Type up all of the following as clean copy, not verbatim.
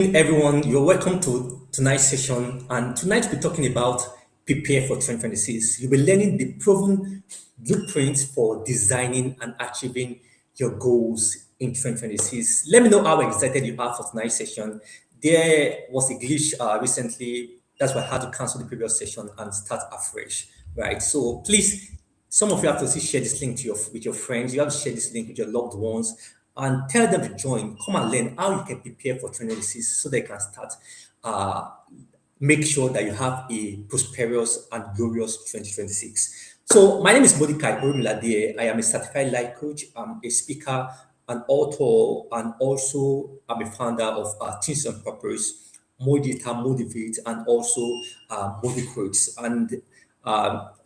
Everyone, you're welcome to tonight's session. And tonight we're talking about prepare for 2026. You'll be learning the proven blueprints for designing and achieving your goals in 2026. Let me know how excited you are for tonight's session. There was a glitch recently. That's why I had to cancel the previous session and start afresh. Right. So please, some of you have to still share this link to with your friends. You have to share this link with your loved ones and tell them to join. Come and learn how you can prepare for 2026 so they can start. Uh, Make sure that you have a prosperous and glorious 2026. So my name is Mordecai Orimiladeye. I am a certified life coach. I'm a speaker, an author, and also I'm a founder of Teams on Purpose, Motivate, and also Motivate. And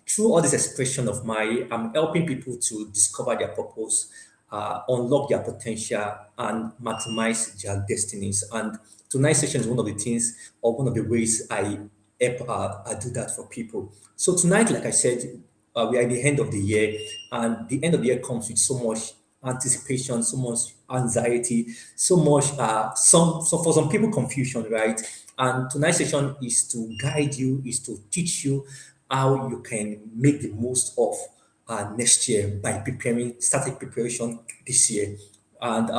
through all this expression of mine, I'm helping people to discover their purpose, unlock their potential, and maximize their destinies. And tonight's session is one of the things or one of the ways I do that for people. So tonight, like I said, we are at the end of the year, and the end of the year comes with so much anticipation, so much anxiety, so much for some people confusion, right? And tonight's session is to guide you, is to teach you how you can make the most of next year by starting preparation this year. And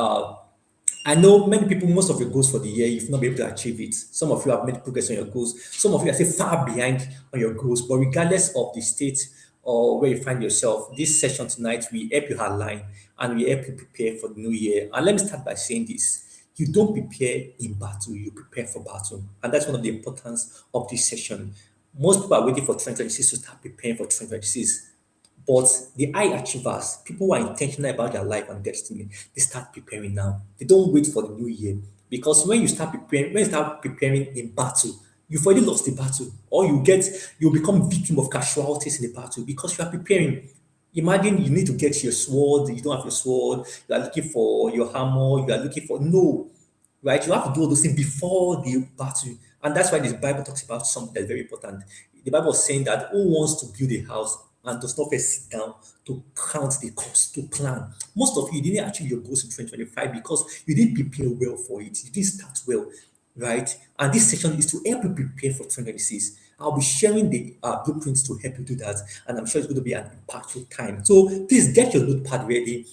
I know many people, most of your goals for the year, you've not been able to achieve it. Some of you have made progress on your goals. Some of you are still far behind on your goals. But regardless of the state or where you find yourself, this session tonight will help you align and will help you prepare for the new year. And let me start by saying this. You don't prepare in battle, you prepare for battle. And that's one of the importance of this session. Most people are waiting for 2026 to start preparing for 2026. But the high achievers, people who are intentional about their life and destiny, they start preparing now. They don't wait for the new year. Because when you start preparing in battle, you've already lost the battle. Or you become victim of casualties in the battle because you are preparing. Imagine you need to get your sword, you don't have your sword, you are looking for your hammer, you are looking for no, right? You have to do all those things before the battle. And that's why the Bible talks about something that's very important. The Bible is saying that who wants to build a house and does not first sit down to count the cost, to plan. Most of you didn't achieve your goals in 2025 because you didn't prepare well for it. You didn't start well, right? And this section is to help you prepare for 2026. I'll be sharing the blueprints to help you do that, and I'm sure it's going to be an impactful time. So please get your notepad ready,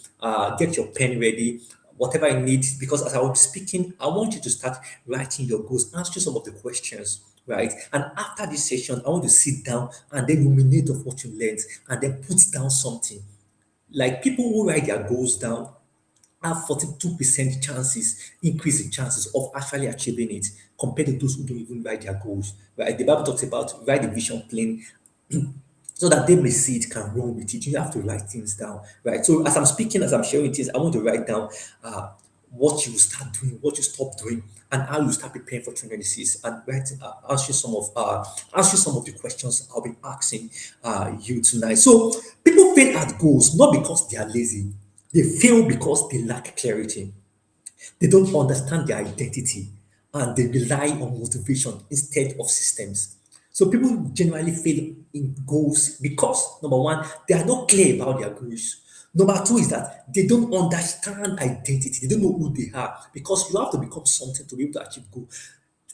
get your pen ready, whatever you need, because as I was speaking, I want you to start writing your goals, answer some of the questions, right? And after this session, I want to sit down and then ruminate of what you learned and then put down something. Like people who write their goals down have 42% increase in chances of actually achieving it compared to those who don't even write their goals. Right? The Bible talks about write the vision plain so that they may see it, can run with it. You have to write things down, right? So as I'm speaking, as I'm sharing things, I want to write down what you start doing, what you stop doing, and how you start preparing for 2026, and answer some of the questions I'll be asking you tonight. So people fail at goals not because they are lazy; they fail because they lack clarity. They don't understand their identity and they rely on motivation instead of systems. So people generally fail in goals because number one, they are not clear about their goals. Number two is that they don't understand identity. They don't know who they are because you have to become something to be able to achieve goal.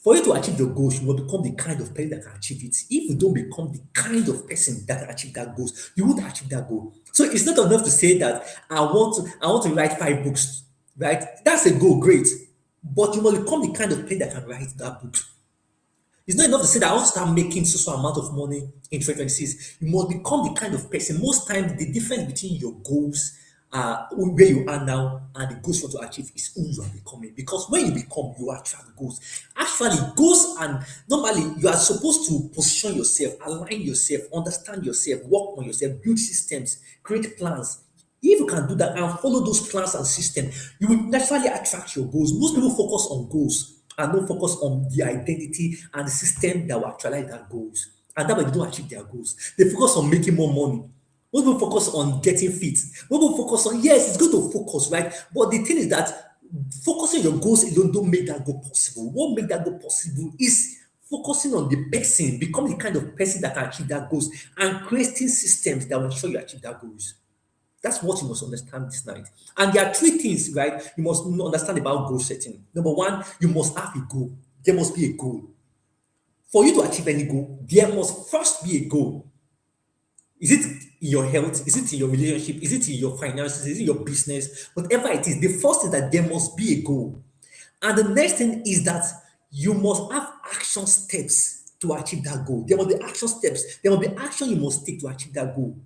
For you to achieve your goals, you must become the kind of person that can achieve it. If you don't become the kind of person that can achieve that goals, you won't achieve that goal. So it's not enough to say that I want to write 5 books, right? That's a goal, great. But you must become the kind of person that can write that book. It's not enough to say that I want to start making so amount of money in 2026. You must become the kind of person. Most times, the difference between your goals, where you are now, and the goals you want to achieve is who you are becoming. Because when you become, you attract goals. Actually, goals and normally you are supposed to position yourself, align yourself, understand yourself, work on yourself, build systems, create plans. If you can do that and follow those plans and systems, you will naturally attract your goals. Most people focus on goals and don't focus on the identity and the system that will actualize their goals. And that way they don't achieve their goals. They focus on making more money. Most people focus on getting fit. Most people focus on, yes, it's good to focus, right? But the thing is that focusing on your goals alone don't make that goal possible. What make that goal possible is focusing on the person, become the kind of person that can achieve that goals, and creating systems that will ensure you achieve that goals. That's what you must understand this night. And there are three things, right, you must understand about goal setting. Number one, you must have a goal. There must be a goal. For you to achieve any goal, there must first be a goal. Is it in your health? Is it in your relationship? Is it in your finances? Is it your business? Whatever it is, the first is that there must be a goal. And the next thing is that you must have action steps to achieve that goal. There must be action steps. There must be action you must take to achieve that goal.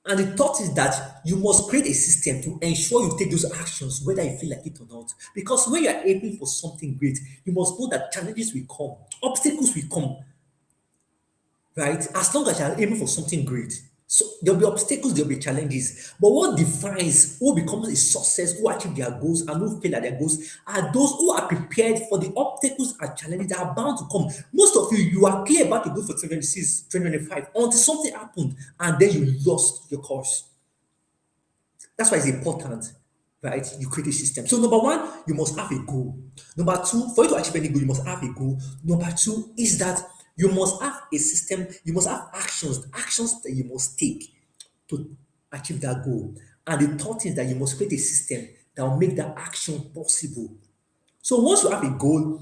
And the thought is that you must create a system to ensure you take those actions, whether you feel like it or not. Because when you are aiming for something great, you must know that challenges will come, obstacles will come, right? As long as you are aiming for something great. So there'll be obstacles, there'll be challenges. But what defines who becomes a success, who achieve their goals, and who fail at their goals are those who are prepared for the obstacles and challenges that are bound to come. Most of you are clear about your goals for 2026, 2025 until something happened and then you lost your course. That's why it's important, right? You create a system. So number one, you must have a goal. Number two, for you to achieve any goal, you must have a goal. Number two is that you must have a system. You must have actions that you must take to achieve that goal. And the third is that you must create a system that will make that action possible. So once you have a goal,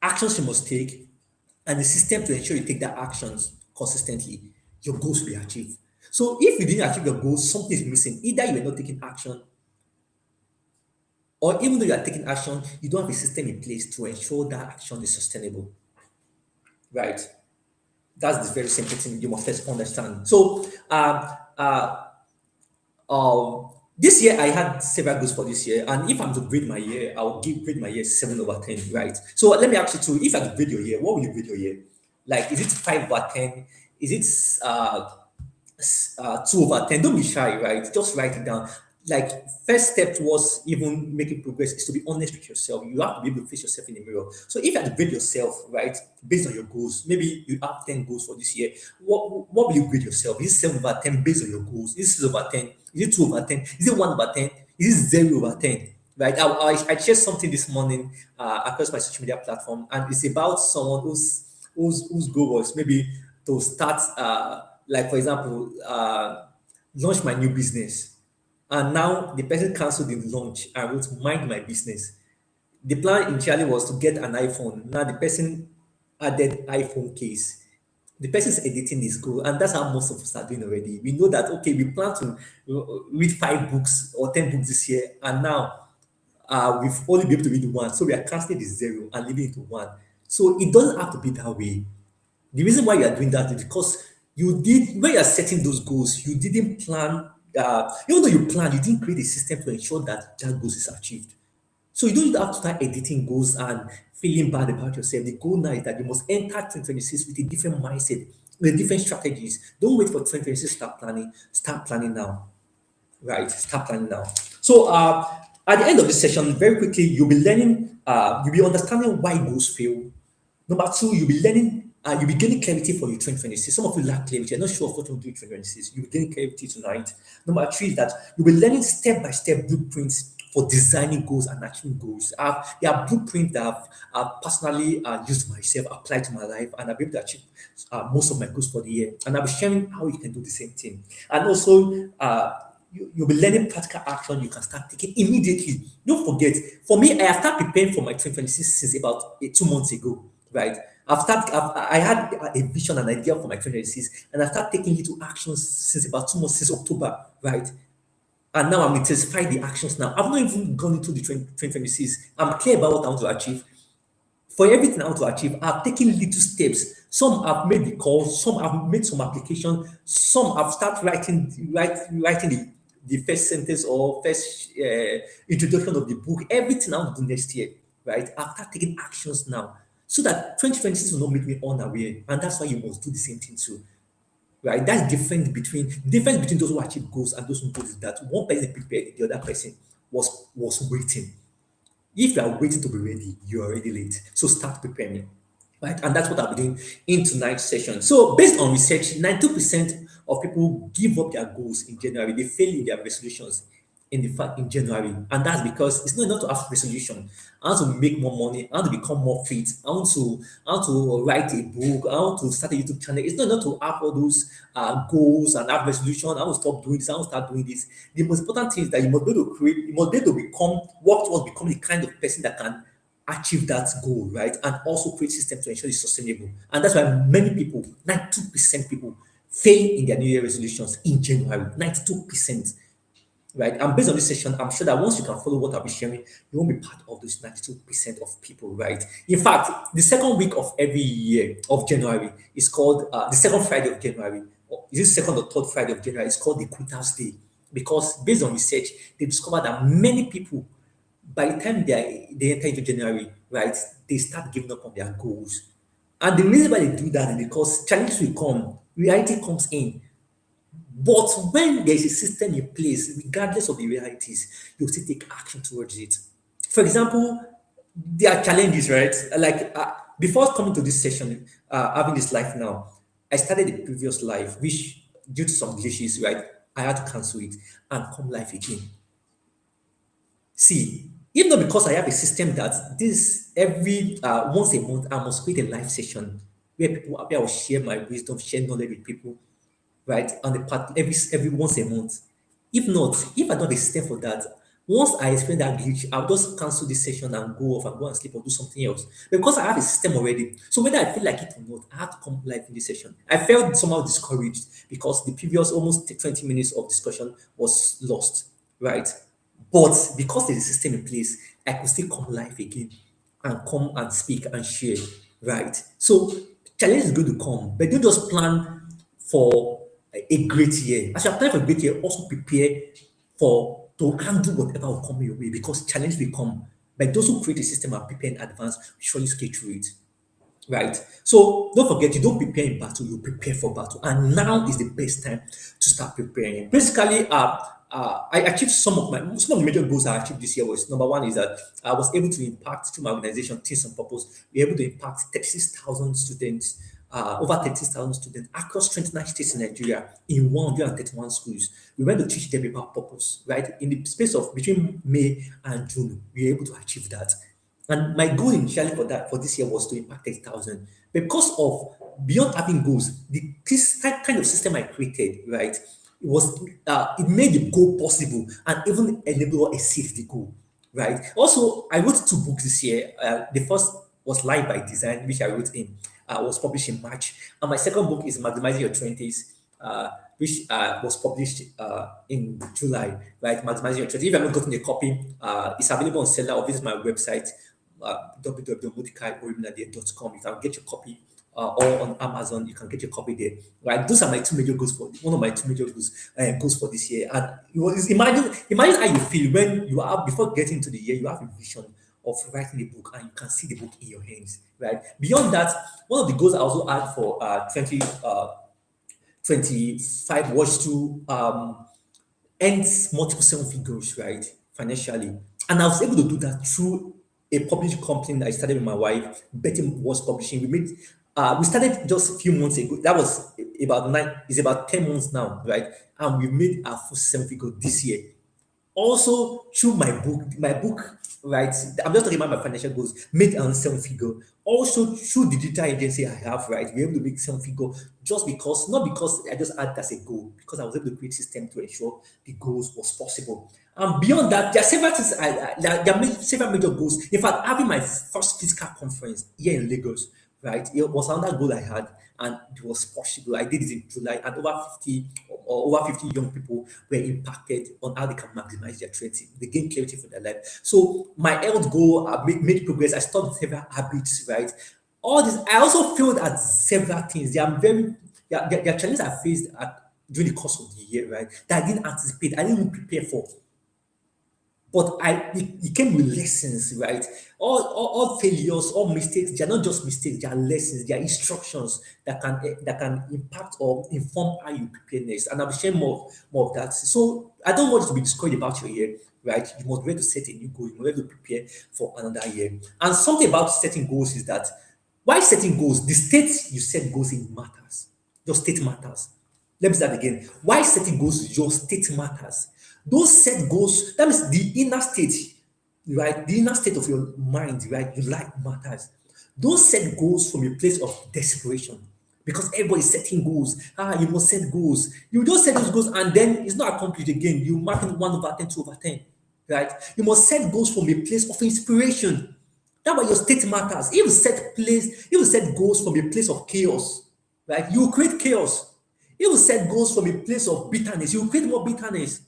actions you must take, and the system to ensure you take that actions consistently, your goals will be achieved. So if you didn't achieve your goals, something is missing. Either you are not taking action, or even though you are taking action, you don't have a system in place to ensure that action is sustainable. Right? That's the very simple thing you must first understand. So this year I had several goals for this year, and if I'm to grade my year, I'll grade my year 7/10, right? So let me ask you too, if I could grade your year, what will you grade your year? Like, is it 5/10? Is it 2/10? Don't be shy, right? Just write it down. Like, first step towards even making progress is to be honest with yourself. You have to be able to face yourself in the mirror. So if you have to grade yourself, right, based on your goals, maybe you have 10 goals for this year, what will you grade yourself? Is it 7/10 based on your goals? Is it 6/10? Is it 2/10? Is it 1/10? Is it 0/10? Right? I shared something this morning across my social media platform, and it's about someone whose goal was maybe to start, like, for example, launch my new business. And now the person cancelled the launch and wrote, mind my business. The plan initially was to get an iPhone. Now the person added iPhone case. The person is editing this goal, and that's how most of us are doing already. We know that, okay, we plan to read 5 books or 10 books this year, and now we've only been able to read one. So we are casting the 0 and leaving it to 1. So it doesn't have to be that way. The reason why you are doing that is because when you are setting those goals, you didn't plan. Even though you plan, you didn't create a system to ensure that that goals is achieved. So you don't have to start editing goals and feeling bad about yourself. The goal now is that you must enter 2026 with a different mindset, with different strategies. Don't wait for 2026 to start planning. Start planning now. Right? Start planning now. So at the end of this session, very quickly, you'll be learning, you'll be understanding why goals fail. Number two, you'll be learning, you'll be gaining clarity for your 2026. Some of you lack clarity. You're not sure of what to do in 2026. You'll be gaining clarity tonight. Number three is that you'll be learning step-by-step blueprints for designing goals and achieving goals. There are blueprints that I've personally used myself, applied to my life, and I've been able to achieve most of my goals for the year. And I'll be sharing how you can do the same thing. And also, you'll be learning practical action you can start taking immediately. Don't forget, for me, I have started preparing for my 2026 since about 2 months ago, right? I had a vision and idea for my 2026, and I started taking little actions since about 2 months, since October, right? And now I'm intensifying the actions now. I've not even gone into the 2026. I'm clear about what I want to achieve. For everything I want to achieve, I've taken little steps. Some I've made the calls, some I've made some application, some I've started writing the first sentence or first introduction of the book. Everything I want to do next year, right? I've started taking actions now so that 2026 will not make me unaware. And that's why you must do the same thing too. Right? That's difference between those who achieve goals and those who don't is that one person prepared, the other person was waiting. If you are waiting to be ready, you're already late. So start preparing. Right? And that's what I'll be doing in tonight's session. So based on research, 92% of people give up their goals in January. They fail in their resolutions. in January, and that's because it's not enough to have resolution. I want to make more money. I want to become more fit. I want to write a book. I want to start a YouTube channel. It's not enough to have all those goals and have resolution. I want to stop doing this. I want to start doing this. The most important thing is that you must be able to create. You must be able to become work towards becoming the kind of person that can achieve that goal, right? And also create system to ensure it's sustainable. And that's why many people, 92% people, fail in their New Year resolutions in January. 92%. Right? And based on this session, I'm sure that once you can follow what I'll be sharing, you won't be part of those 92% of people, right? In fact, the second week of every year of January is called the second Friday of January. Or is it second or third Friday of January? It's called the Quitter's Day. Because based on research, they discovered that many people, by the time they enter into January, right, they start giving up on their goals. And the reason why they do that is because challenges will come, reality comes in, but when there is a system in place, regardless of the realities, you still take action towards it. For example, there are challenges, right? Like before coming to this session, having this life now, I started the previous life, which due to some glitches, right, I had to cancel it and come life again. See, if not because I have a system that this every once a month I must create a live session where I will share my wisdom, share knowledge with people, right? On the part every once a month. If not, if I don't have a system for that, once I experience that glitch, I'll just cancel this session and go off and go and sleep or do something else. Because I have a system already. So whether I feel like it or not, I have to come live in this session. I felt somehow discouraged because the previous almost 20 minutes of discussion was lost, right? But because there's a system in place, I could still come live again and come and speak and share, right? So challenge is going to come, but don't just plan for a great year. As you apply for a great year, also prepare for to handle whatever will come your way because challenge will come. But those who create a system and prepare in advance will surely skate through it. Right. So don't forget, you don't prepare in battle, you prepare for battle. And now is the best time to start preparing. Basically, I achieved some of the major goals I achieved this year was number one is that I was able to impact through my organization, Teams and Purpose, we were able to impact 36,000 students, over 36,000 students across 29 states in Nigeria in 131 schools. We went to teach them about purpose, right? In the space of between May and June, we were able to achieve that. And my goal initially for this year was to impact 8,000. Because of beyond having goals, this kind of system I created, right? It made the goal possible and even enable or exceed the goal, right? Also, I wrote two books this year. The first was Life by Design, which I wrote in was published in March, and my second book is Maximizing Your 20s, which was published in July, right? Maximizing Your 20s. If you haven't gotten a copy, it's available on seller or visit my website, www.mordecaiorimiladeye.com. You can get your copy, or on Amazon, you can get your copy there. Right? Those are my two major goals for one of my two major goals for this year. And imagine how you feel when you are before getting to the year, you have a vision of writing a book and you can see the book in your hands. Right? Beyond that, one of the goals I also had for 2025 was to earn multiple seven figures, right, financially. And I was able to do that through a publishing company that I started with my wife, Betty was publishing. We started just a few months ago. That was it's about 10 months now, right? And we made our first seven figure this year. Also, through my book, right? I'm just talking about my financial goals, made on seven figure. Also, through the digital agency I have, right? We're able to make seven figure not because I just had that as a goal, because I was able to create system to ensure the goals was possible. And beyond that, there are several things, there are several major goals. In fact, having my first physical conference here in Lagos, right? It was another goal I had, and it was possible. I did it in July, and over 50 young people were impacted on how they can maximize their creativity. They gain clarity for their life. So my health goal, made progress. I stopped several habits, right? All this. I also failed at several things. There are challenges I faced during the course of the year, right? That I didn't anticipate. I didn't even prepare for. But it came with lessons, right? All failures, all mistakes, they're not just mistakes, they are lessons, they are instructions that can impact or inform how you prepare next. And I'll be sharing more of that. So I don't want you to be discouraged about your year, right? You must be able to set a new goal, you must be able to prepare for another year. And something about setting goals is that why setting goals, the state you set goals in matters. Your state matters. Let me start again. Why setting goals, your state matters. Those set goals, that means the inner state, right? The inner state of your mind, right? You like matters. Don't set goals from a place of desperation because everybody is setting goals. You must set goals. You don't set those goals and then it's not accomplished again. You mark it 1/10, 2/10, right? You must set goals from a place of inspiration. That's why your state matters. If you set goals from a place of chaos, right? You will create chaos. If you set goals from a place of bitterness, you will create more bitterness.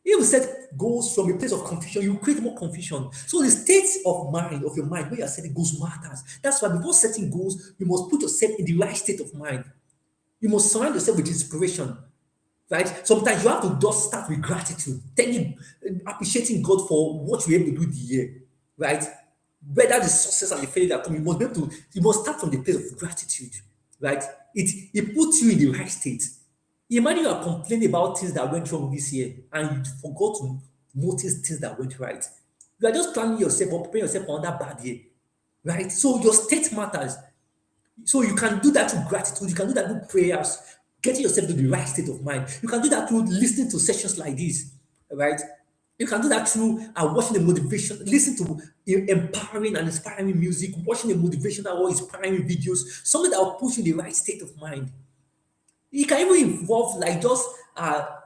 If you set goals from a place of confusion, you create more confusion. So the state of mind, of your mind, where you're setting goals matters. That's why before setting goals, you must put yourself in the right state of mind. You must surround yourself with inspiration, right? Sometimes you have to just start with gratitude, appreciating God for what you're able to do the year, right? Whether the success and the failure that come, you must start from the place of gratitude, right? It puts you in the right state. Imagine you are complaining about things that went wrong this year and you forgot to notice things that went right. You are just planning yourself or preparing yourself for another bad year, right? So your state matters. So you can do that through gratitude. You can do that through prayers, getting yourself to the right state of mind. You can do that through listening to sessions like this, right? You can do that through watching the motivation, listen to empowering and inspiring music, watching the motivational or inspiring videos, something that will push you in the right state of mind. It can even involve like just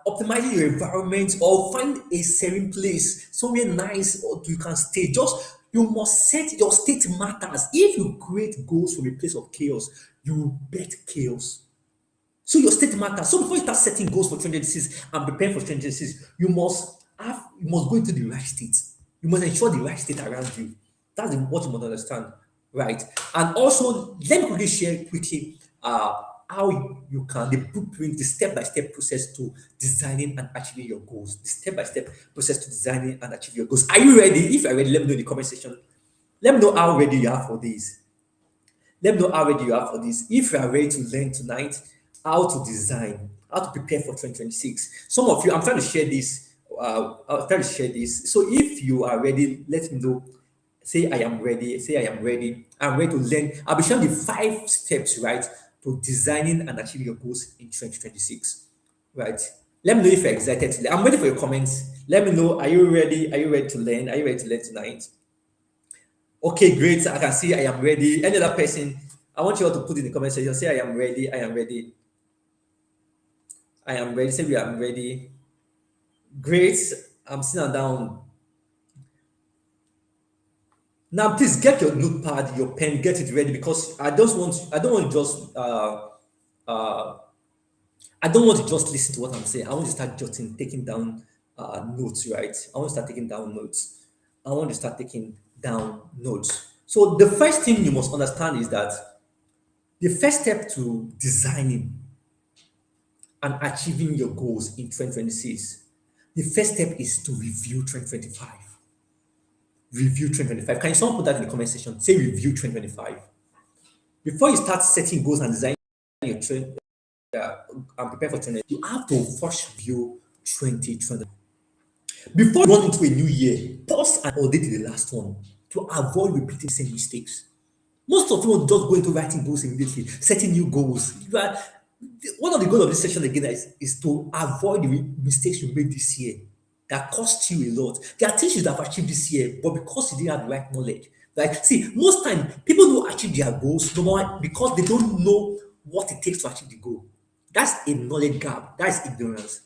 optimizing your environment or find a serene place, somewhere nice or you can stay. Just you must set your state matters. If you create goals from a place of chaos, you will bet chaos. So your state matters. So before you start setting goals for 2026 and preparing for 2026, you must go into the right state. You must ensure the right state around you. That's what you must understand, right? And also, let me quickly share how you can the blueprint, the step-by-step process to designing and achieving your goals. The step-by-step process to designing and achieving your goals. Are you ready? If you're ready, let me know in the comment section. Let me know how ready you are for this. Let me know how ready you are for this. If you are ready to learn tonight how to design, how to prepare for 2026. Some of you, I'm trying to share this. I'll try to share this. So if you are ready, let me know. Say I am ready. Say I am ready. I'm ready to learn. I'll be showing the 5 steps, right, to designing and achieving your goals in 2026. Right. Let me know if you're excited to learn. I'm ready for your comments. Let me know. Are you ready? Are you ready to learn? Are you ready to learn tonight? Okay, great. I can see I am ready. Any other person, I want you all to put in the comment section. Say I am ready. I am ready. I am ready. Say we are ready. Great. I'm sitting down. Now, please get your notepad, your pen, get it ready because I don't want to just listen to what I'm saying. I want to start taking down notes, right? I want to start taking down notes. I want to start taking down notes. So the first thing you must understand is that the first step to designing and achieving your goals in 2026, the first step is to review 2025. Review 2025. Can someone put that in the comment section? Say review 2025. Before you start setting goals and designing your trend and prepare for 20, you have to first review 2020. Before you run into a new year, pause and audit the last one to avoid repeating the same mistakes. Most of you want to just go into writing goals immediately, setting new goals. One of the goals of this session again is to avoid the mistakes you made this year that cost you a lot. There are things you have achieved this year, but because you didn't have the right knowledge. Like, see, most time people don't achieve their goals number one because they don't know what it takes to achieve the goal. That's a knowledge gap. That's ignorance,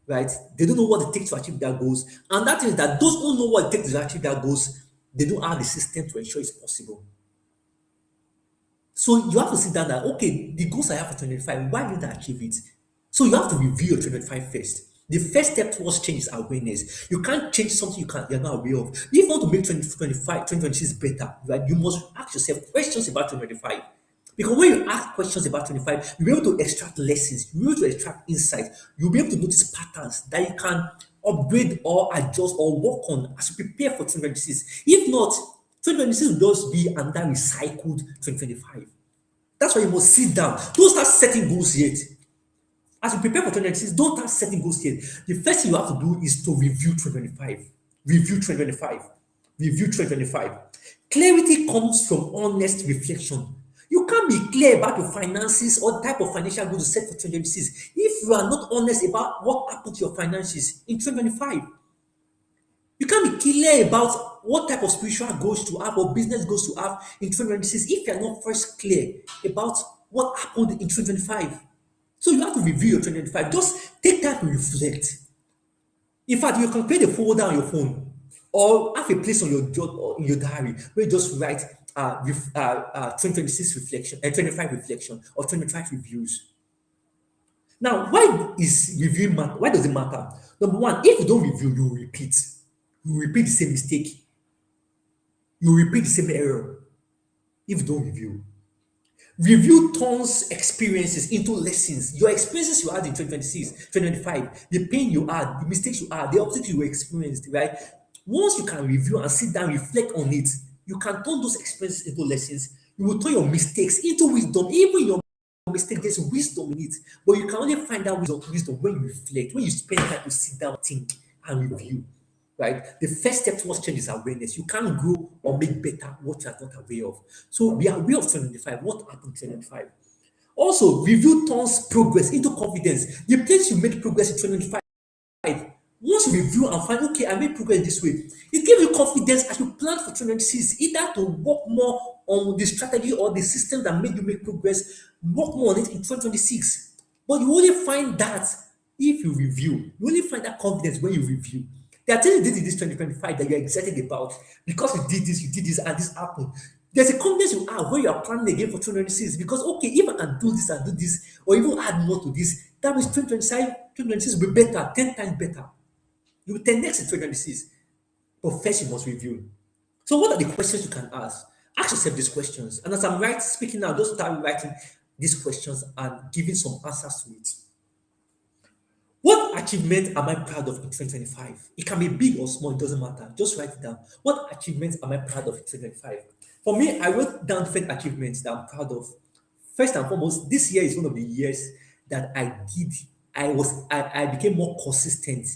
right? They don't know what it takes to achieve their goals, and that is that those who know what it takes to achieve their goals, they don't have the system to ensure it's possible. So you have to sit down that okay, the goals I have for 2025, why didn't I achieve it? So you have to review your 2025 first. The first step towards change is awareness. You can't change something you're not aware of. If you want to make 2025, 2026 better, right, you must ask yourself questions about 2025. Because when you ask questions about 25, you'll be able to extract lessons, you'll be able to extract insight, you'll be able to notice patterns that you can upgrade or adjust or work on as you prepare for 2026. If not, 2026 will just be another recycled 2025. That's why you must sit down. Don't start setting goals yet. As you prepare for 2026, don't start setting goals yet. The first thing you have to do is to review 2025. Review 2025. Review 2025. Clarity comes from honest reflection. You can't be clear about your finances or the type of financial goals you set for 2026 if you are not honest about what happened to your finances in 2025. You can't be clear about what type of spiritual goals to have or business goals to have in 2026 if you're not first clear about what happened in 2025. So you have to review your 2025. Just take time to reflect. In fact, you can create a folder on your phone or have a place on your job or in your diary where you just write 2026 reflection, 25 reflection, or 25 reviews. Now, why is reviewing matter? Why does it matter? Number one, if you don't review, you will repeat. You will repeat the same mistake. You will repeat the same error if you don't review. Review turns experiences into lessons. Your experiences you had in 2026, 2025, the pain you had, the mistakes you had, the obstacles you experienced, right? Once you can review and sit down, reflect on it, you can turn those experiences into lessons. You will turn your mistakes into wisdom. Even your mistake, there's wisdom in it. But you can only find that wisdom when you reflect, when you spend time to sit down, think, and review. Right? The first step towards change is awareness. You can't grow or make better what you are not aware of. So be aware of 2025. What happened in 2025? Also, review turns progress into confidence. The place you made progress in 2025, once you review and find, okay, I made progress this way, it gives you confidence as you plan for 2026, either to work more on the strategy or the system that made you make progress, work more on it in 2026. But you only find that if you review. You only find that confidence when you review. There are things you did in this 2025 that you're excited about because you did this, and this happened. There's a confidence you have when you are planning again for 2026 because, okay, if I can do this and do this, or even add more to this, that means 2026 will be better, 10 times better. You will 10x in 2026. But first, you must review. So, what are the questions you can ask? Ask yourself these questions. And as I'm speaking now, just start writing these questions and giving some answers to it. What achievement am I proud of in 2025? It can be big or small, it doesn't matter. Just write it down. What achievements am I proud of in 2025? For me, I wrote down different achievements that I'm proud of. First and foremost, this year is one of the years that I became more consistent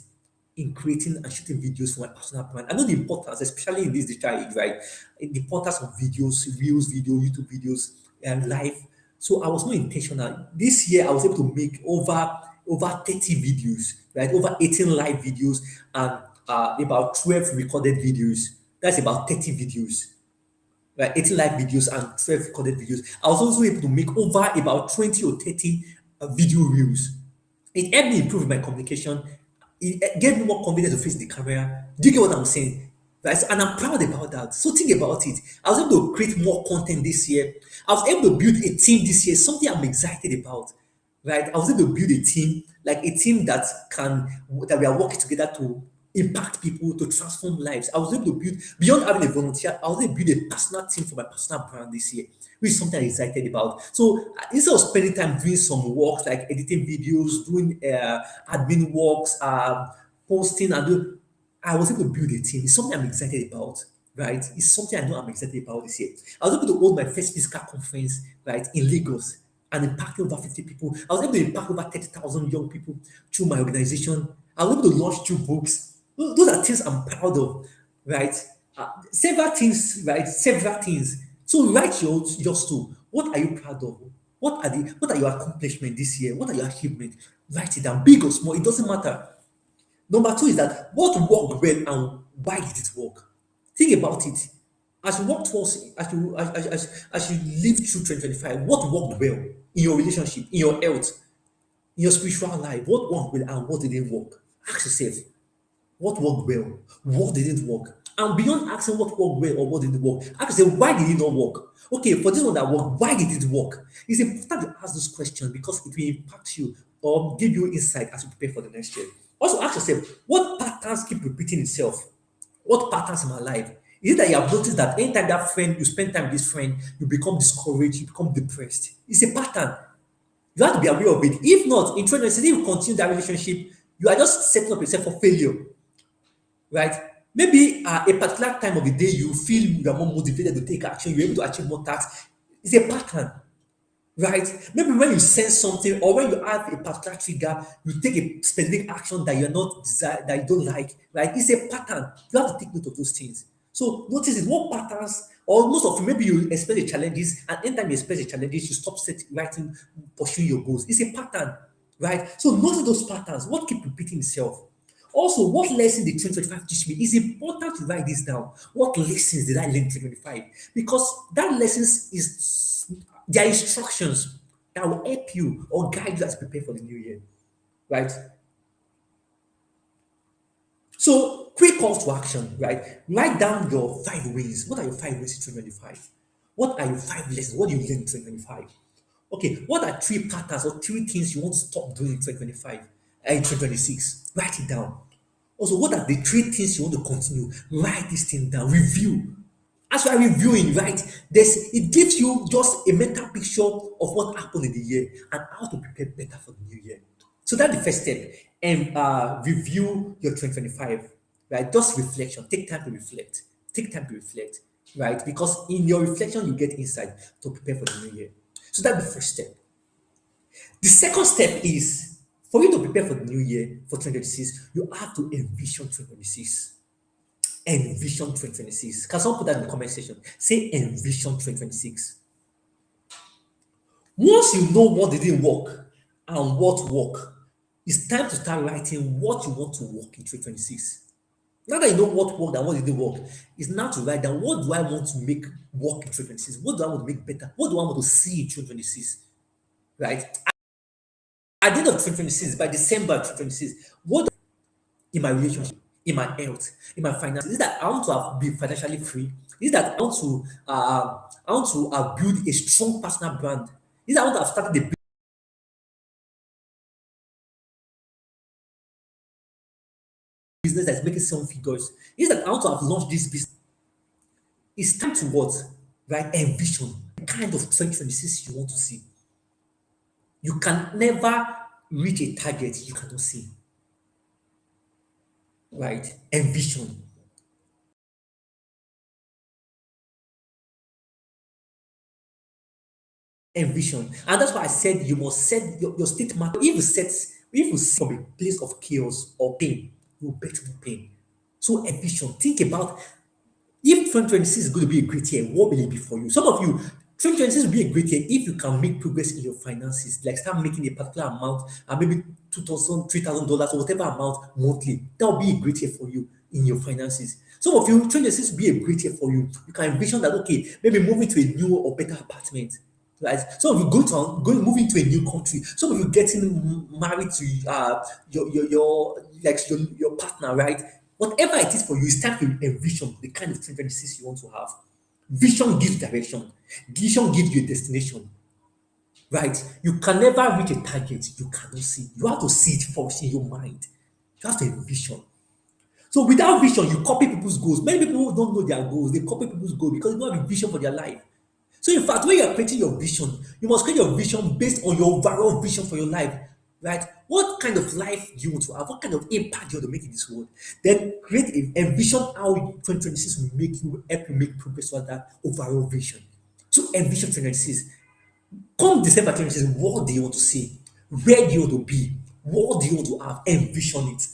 in creating and shooting videos for my personal brand. I know the importance, especially in this digital age, right? The importance of videos, reels, YouTube videos, and live. So I was more intentional. This year, I was able to make over 30 videos, right? Over 18 live videos and about 12 recorded videos. That's about 30 videos, right? 18 live videos and 12 recorded videos. I was also able to make over about 20 or 30 video reels. It helped me improve my communication. It gave me more confidence to face the camera. Do you get what I'm saying? Right? And I'm proud about that. So think about it. I was able to create more content this year. I was able to build a team this year, something I'm excited about. Right? I was able to build a team, like a team that we are working together to impact people, to transform lives. I was able to build, beyond having a volunteer, I was able to build a personal team for my personal brand this year, which is something I'm excited about. So instead of spending time doing some work like editing videos, doing admin works, posting, I was able to build a team. It's something I'm excited about, right? It's something I know I'm excited about this year. I was able to hold my first physical conference, right, in Lagos and impact over 50 people. I was able to impact over 30,000 young people through my organization. I was able to launch 2 books. Those are things I'm proud of, right? Several things, right? Several things. So write yours too. What are you proud of? What are your accomplishments this year? What are your achievements? Write it down, big or small, it doesn't matter. Number two is that what worked well and why did it work? Think about it. As you work towards, as you live through 2025, what worked well in your relationship, in your health, in your spiritual life? What worked well and what didn't work? Ask yourself, what worked well? What didn't work? And beyond asking what worked well or what didn't work, ask yourself, why did it not work? Okay, for this one that worked, why did it work? It's important to ask those questions because it will impact you or give you insight as you prepare for the next year. Also ask yourself, what patterns keep repeating itself? What patterns in my life? Is it that you have noticed that anytime you spend time with this friend, you become discouraged, you become depressed? It's a pattern. You have to be aware of it. If not, in 2026, if you continue that relationship, you are just setting up yourself for failure, right? Maybe a particular time of the day you feel you are more motivated to take action, you're able to achieve more tasks. It's a pattern, right? Maybe when you sense something or when you have a particular trigger, you take a specific action that you're not desire, that you don't like, right? It's a pattern. You have to take note of those things. So notice it, what patterns, or most of you, maybe you experience the challenges, and anytime you experience the challenges, you stop writing, pursuing your goals. It's a pattern, right? So notice those patterns. What keep repeating itself? Also, what lesson did 2025 teach me? It's important to write this down. What lessons did I learn in 2025? Because that lessons is their instructions that will help you or guide you as you prepare for the new year, right? So, quick call to action, right? Write down your 5 wins. What are your 5 wins in 2025? What are your 5 lessons? What do you learn in 2025? Okay, what are 3 patterns or 3 things you want to stop doing in 2025 and in 2026? Write it down. Also, what are the 3 things you want to continue? Write this thing down. Review. As you are reviewing, right? It gives you just a mental picture of what happened in the year and how to prepare better for the new year. So that's the first step. And review your 2025, right? Just reflection. Take time to reflect. Take time to reflect, right? Because in your reflection, you get insight to prepare for the new year. So that's the first step. The second step is for you to prepare for the new year for 2026, you have to envision 2026. Envision 2026. Can someone put that in the comment section? Say envision 2026. Once you know what didn't work and what worked, it's time to start writing what you want to work in 2026. Now that you know what worked and what didn't work, it's now to write down what do I want to make work in 2026? What do I want to make better? What do I want to see in 2026? Right? At the end of 2026, by December 2026, what in my relationship, in my health, in my finances, is it that I want to be financially free? Is it that I want to build a strong personal brand? Is it that I want to have started a business that's making 7 figures? Is it that I want to have launched this business? It's time to what? Right? Envision the kind of 2026 you want to see. You can never reach a target you cannot see. Right? Envision. Envision. And that's why I said you must set your state matter. If you set from a place of chaos or pain, you bet more pain. So envision. Think about if 2026 is going to be a great year, what will it be for you? Some of you, 2026 will be a great year if you can make progress in your finances, like start making a particular amount, and maybe $2,000, $3,000, or whatever amount monthly. That will be a great year for you in your finances. Some of you, 2026 will be a great year for you. You can envision that, okay, maybe moving to a new or better apartment. Right, some of you moving to a new country. Some of you getting married to your partner, right? Whatever it is for you, it's time to envision the kind of 2026 you want to have. Vision gives direction. Vision gives you a destination, right? You can never reach a target you cannot see. You have to see it first in your mind. You have to envision. So without vision, you copy people's goals. Many people don't know their goals. They copy people's goals because they don't have a vision for their life. So in fact, when you are creating your vision, you must create your vision based on your overall vision for your life, right? What kind of life do you want to have? What kind of impact do you want to make in this world? Then create a vision how 2026 will help you make progress toward that overall vision. So envision 2026. Come December 2026, what do you want to see? Where do you want to be? What do you want to have? Envision it.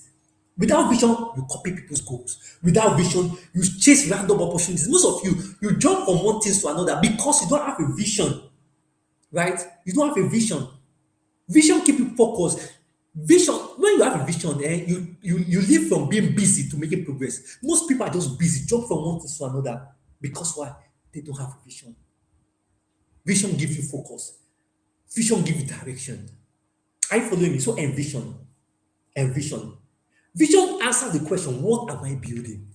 Without vision, you copy people's goals. Without vision, you chase random opportunities. Most of you jump from one thing to another because you don't have a vision, right? You don't have a vision. Vision keep you focused. Vision, when you have a vision, you live from being busy to making progress. Most people are just busy, jump from one thing to another because why? They don't have a vision. Vision gives you focus. Vision gives you direction. Are you following me? So envision. Envision. Vision answers the question, what am I building?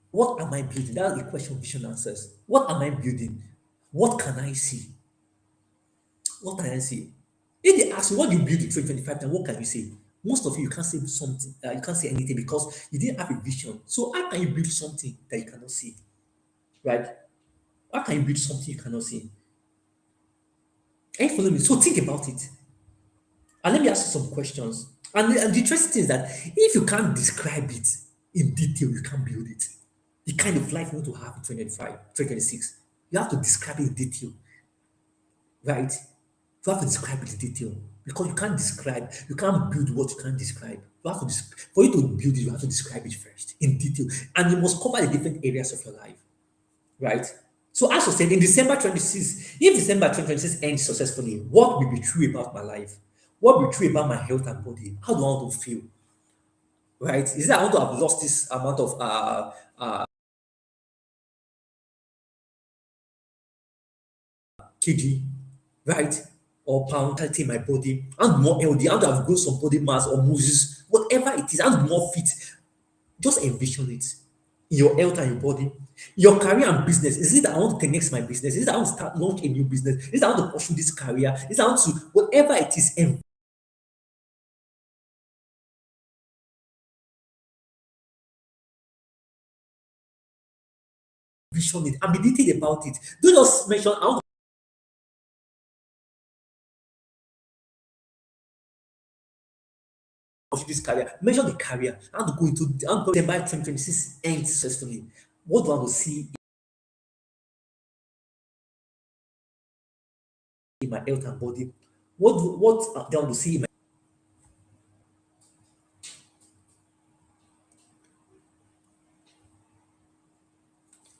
What am I building? That's the question vision answers. What am I building? What can I see? What can I see? If they ask you what you build in 2025, then what can you say? Most of you can't say something, you can't say anything because you didn't have a vision. So how can you build something that you cannot see? Right? How can you build something you cannot see? Are you following me? So think about it. And let me ask you some questions. And the interesting thing is that if you can't describe it in detail, you can't build it. The kind of life you want to have in 2025, 2026, you have to describe it in detail, right? You have to describe it in detail because you can't build what you can't describe. You have to for you to build it, you have to describe it first in detail, and you must cover the different areas of your life, right? So as I said, in December 26, if December 2026 ends successfully, what will be true about my life? What will be true about my health and body? How do I want to feel? Right? Is that I want to have lost this amount of kg, right? Or pound in my body, and more healthy, and to have grown some body mass or muscles, whatever it is, and more fit. Just envision it in your health and your body. Your career and business. Is it that I want to connect my business? Is it that I want to start launch a new business? Is it that I want to pursue this career? Is it that I want to whatever it is, envision it and be detailed about it. Don't just mention I want to pursue this career. Mention the career. I want to go into I want to go December 2026 ends successfully. What do I want to see in my health and body? What do I want to see in my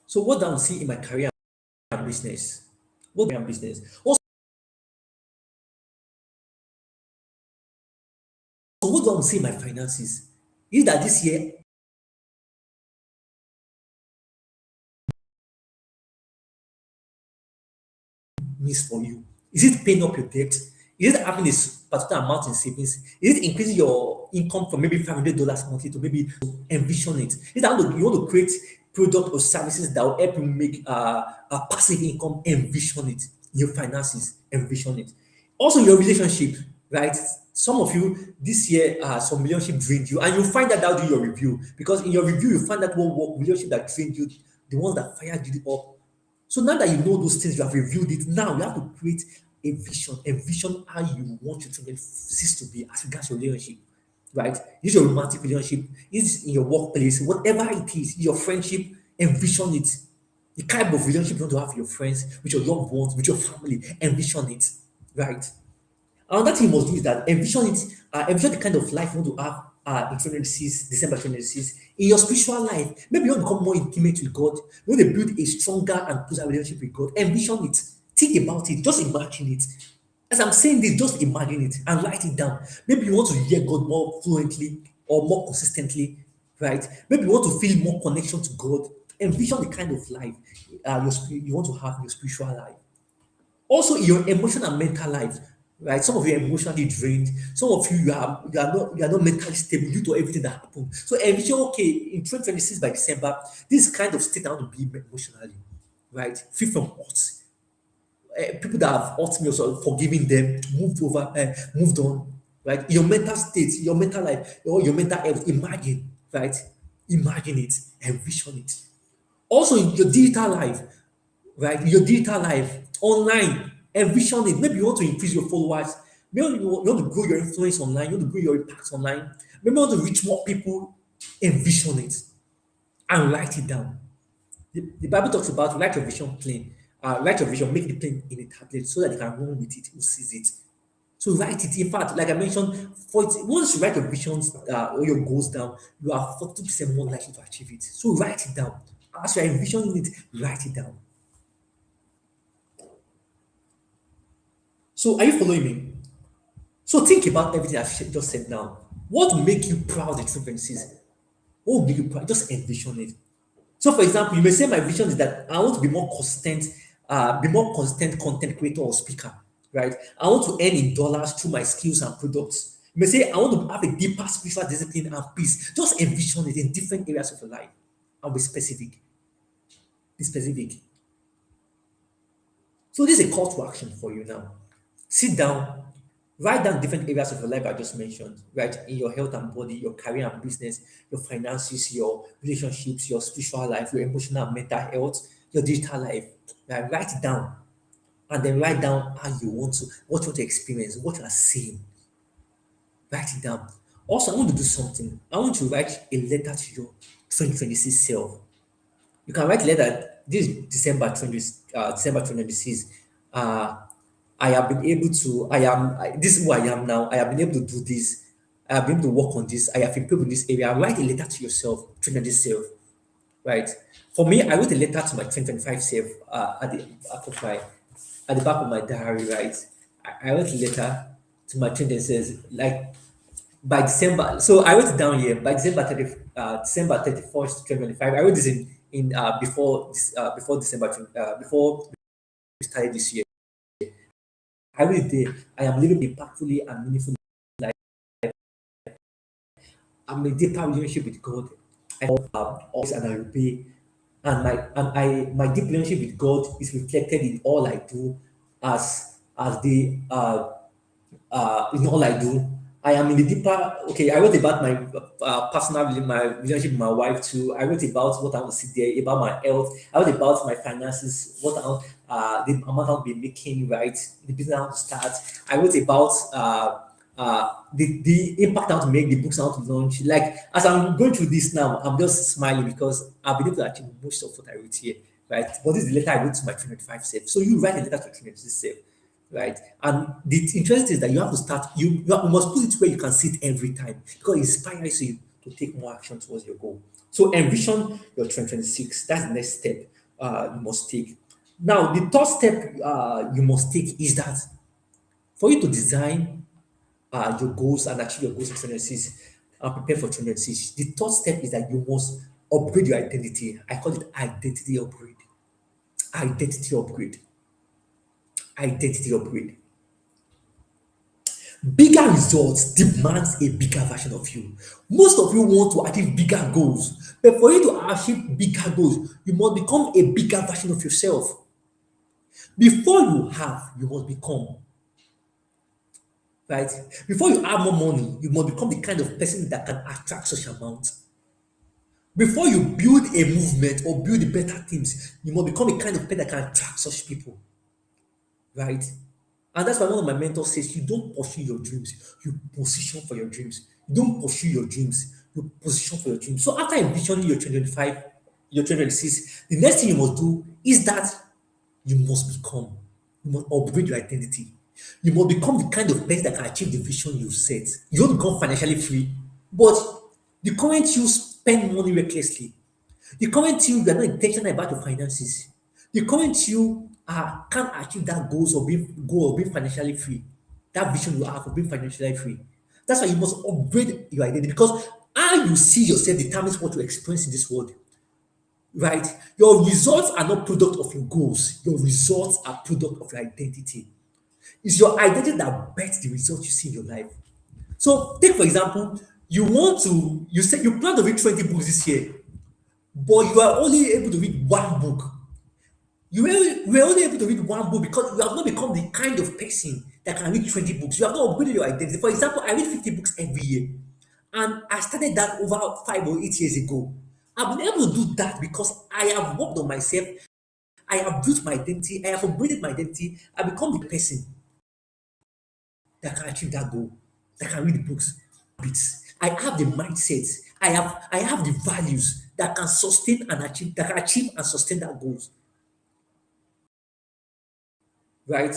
so what do I want to see in my career and business? What career and business? Also, what do I want to see in my finances? Is that this year means for you? Is it paying up your debt? Is it having this particular amount in savings? Is it increasing your income from maybe $500 monthly to maybe envision it? Is that you want to create product or services that will help you make a passive income? Envision it. Your finances, envision it. Also, your relationship, right? Some of you this year, some relationship drained you, and you find that out in your review because in your review you find that one work relationship that drained you, the ones that fired you up. So now that you know those things, you have reviewed it. Now you have to create a vision, envision how you want your children cease to be as regards your relationship, right? Is your romantic relationship, is in your workplace, whatever it is, your friendship, envision it. The kind of relationship you want to have with your friends, with your loved ones, with your family, envision it, right? Another thing you must do is that envision the kind of life you want to have in 2026, December 2026, in your spiritual life. Maybe you want to become more intimate with God. You want to build a stronger and closer relationship with God. Envision it. Think about it. Just imagine it. As I'm saying this, just imagine it and write it down. Maybe you want to hear God more fluently or more consistently, right? Maybe you want to feel more connection to God. Envision the kind of life you want to have in your spiritual life. Also, in your emotional and mental life, right? Some of you are emotionally drained. Some of you, you are not mentally stable due to everything that happened. So envision, okay, in 2026 by December, this kind of state I want to be emotionally, right? Free from hurt. People that have hurt me also forgiving them, moved on, right? Your mental state, your mental life, or your mental health, imagine, right? Imagine it, envision it. Also in your digital life, right? Your digital life, online, envision it. Maybe you want to increase your followers. Maybe you want to grow your influence online. You want to grow your impact online. Maybe you want to reach more people. Envision it and write it down. The Bible talks about write your vision plain. Write your vision, make the plain in a tablet so that you can run with it, who sees it. So write it. In fact, like I mentioned, once you write your visions or your goals down, you are 40% more likely to achieve it. So write it down. As you are envisioning it, write it down. So are you following me? So think about everything I've just said now. What will make you proud in 2026? What will make you proud? Just envision it. So, for example, you may say my vision is that I want to be more consistent content creator or speaker, right? I want to earn in dollars through my skills and products. You may say I want to have a deeper spiritual discipline and peace. Just envision it in different areas of your life and be specific. Be specific. So this is a call to action for you now. Sit down, write down different areas of your life I just mentioned, right? In your health and body, your career and business, your finances, your relationships, your spiritual life, your emotional and mental health, your digital life. Right? Write it down and then write down how you want to, what you want to experience, what you are seeing. Write it down. Also, I want to do something. I want to write a letter to your 2026 self. You can write a letter this December 2026. Uh, I have been able to, this is who I am now. I have been able to do this. I've been able to work on this. I have improved in this area. Write a letter to yourself, 2020 self, right? For me, I wrote a letter to my 2025 self at the back of my diary, right? I wrote a letter to my 2020 says like by December. So I wrote it down here by December 31st, 2025. I wrote this in before December before we started this year. I wrote it there. I am living impactfully and meaningfully. I'm in a deeper relationship with God. I have always and I obey. My deep relationship with God is reflected in all I do as the in all I do. I am in the deeper. Okay, I wrote about my my relationship with my wife too. I wrote about what I want to see there, about my health. I wrote about my finances, what I want, the amount I'll be making, right? The business I want to start. I wrote about the impact I want to make, the books I want to launch. Like as I'm going through this now, I'm just smiling because I've been able to achieve most of what I wrote here, right? But this is the letter I wrote to my 305 self. So you write a letter to 306 self, right? And the interesting thing is that you have to start, you must put it where you can see it every time because it inspires you to take more action towards your goal. So envision your 2026. That's the next step you must take. Now, the third step you must take is that for you to design your goals and achieve your goals in 2026 and prepare for 2026, the third step is that you must upgrade your identity. I call it identity upgrade. Identity upgrade. Identity upgrade. Bigger results demands a bigger version of you. Most of you want to achieve bigger goals, but for you to achieve bigger goals, you must become a bigger version of yourself. Before you have, you must become, right? Before you have more money, you must become the kind of person that can attract such amount. Before you build a movement or build better teams, you must become a kind of person that can attract such people, right? And that's why one of my mentors says, you don't pursue your dreams, you position for your dreams. You don't pursue your dreams, you position for your dreams. So after envisioning your 2025, your 2026, the next thing you must do is that you must become, you must upgrade your identity. You must become the kind of person that can achieve the vision you set. You don't become financially free, but the current you spend money recklessly. The current you are not intentional about your finances. The current you can't achieve that goal of being financially free. That vision you have of being financially free. That's why you must upgrade your identity because how you see yourself determines what you experience in this world. Right? Your results are not product of your goals. Your results are product of your identity. It's your identity that bets the results you see in your life. So take for example, you say you plan to read 20 books this year, but you are only able to read one book. You were only able to read one book because you have not become the kind of person that can read 20 books. You have not upgraded your identity. For example, I read 50 books every year. And I started that over 5 or 8 years ago. I've been able to do that because I have worked on myself. I have built my identity. I have upgraded my identity. I become the person that can achieve that goal, that can read the books. I have the mindset. I have the values that can sustain and achieve, that can achieve and sustain that goals. Right?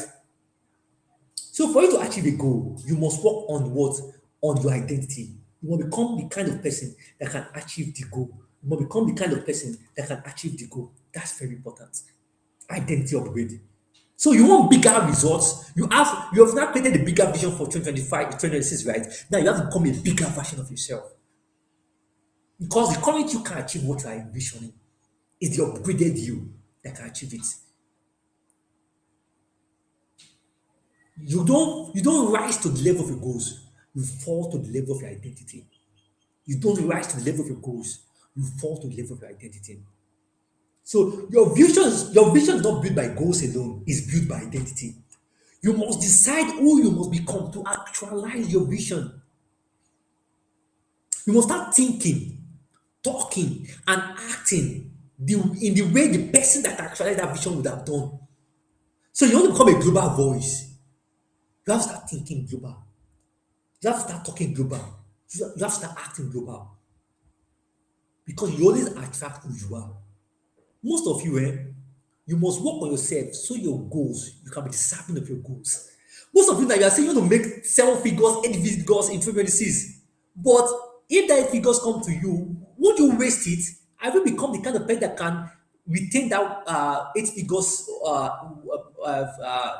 So for you to achieve a goal, you must work on what? On your identity. You must become the kind of person that can achieve the goal. You must become the kind of person that can achieve the goal. That's very important. Identity upgrade. So you want bigger results. You have now created a bigger vision for 2025, 2026, right? Now you have to become a bigger version of yourself. Because the current you can achieve what you are envisioning is the upgraded you that can achieve it. You don't rise to the level of your goals. You fall to the level of your identity. You don't rise to the level of your goals. You fall to the level of your identity. So your vision is not built by goals alone, it's built by identity. You must decide who you must become to actualize your vision. You must start thinking, talking, and acting in the way the person that actualized that vision would have done. So you want to become a global voice. You have to start thinking global. You have to start talking global. You have to start acting global because you always attract who you are. Most of you, you must work on yourself so your goals, you can be deserving of your goals. Most of you now, you are saying you want to make 7 figures, 8 figures in 2026. But if that figures come to you, would you waste it? Have you become the kind of person that can retain that eight figures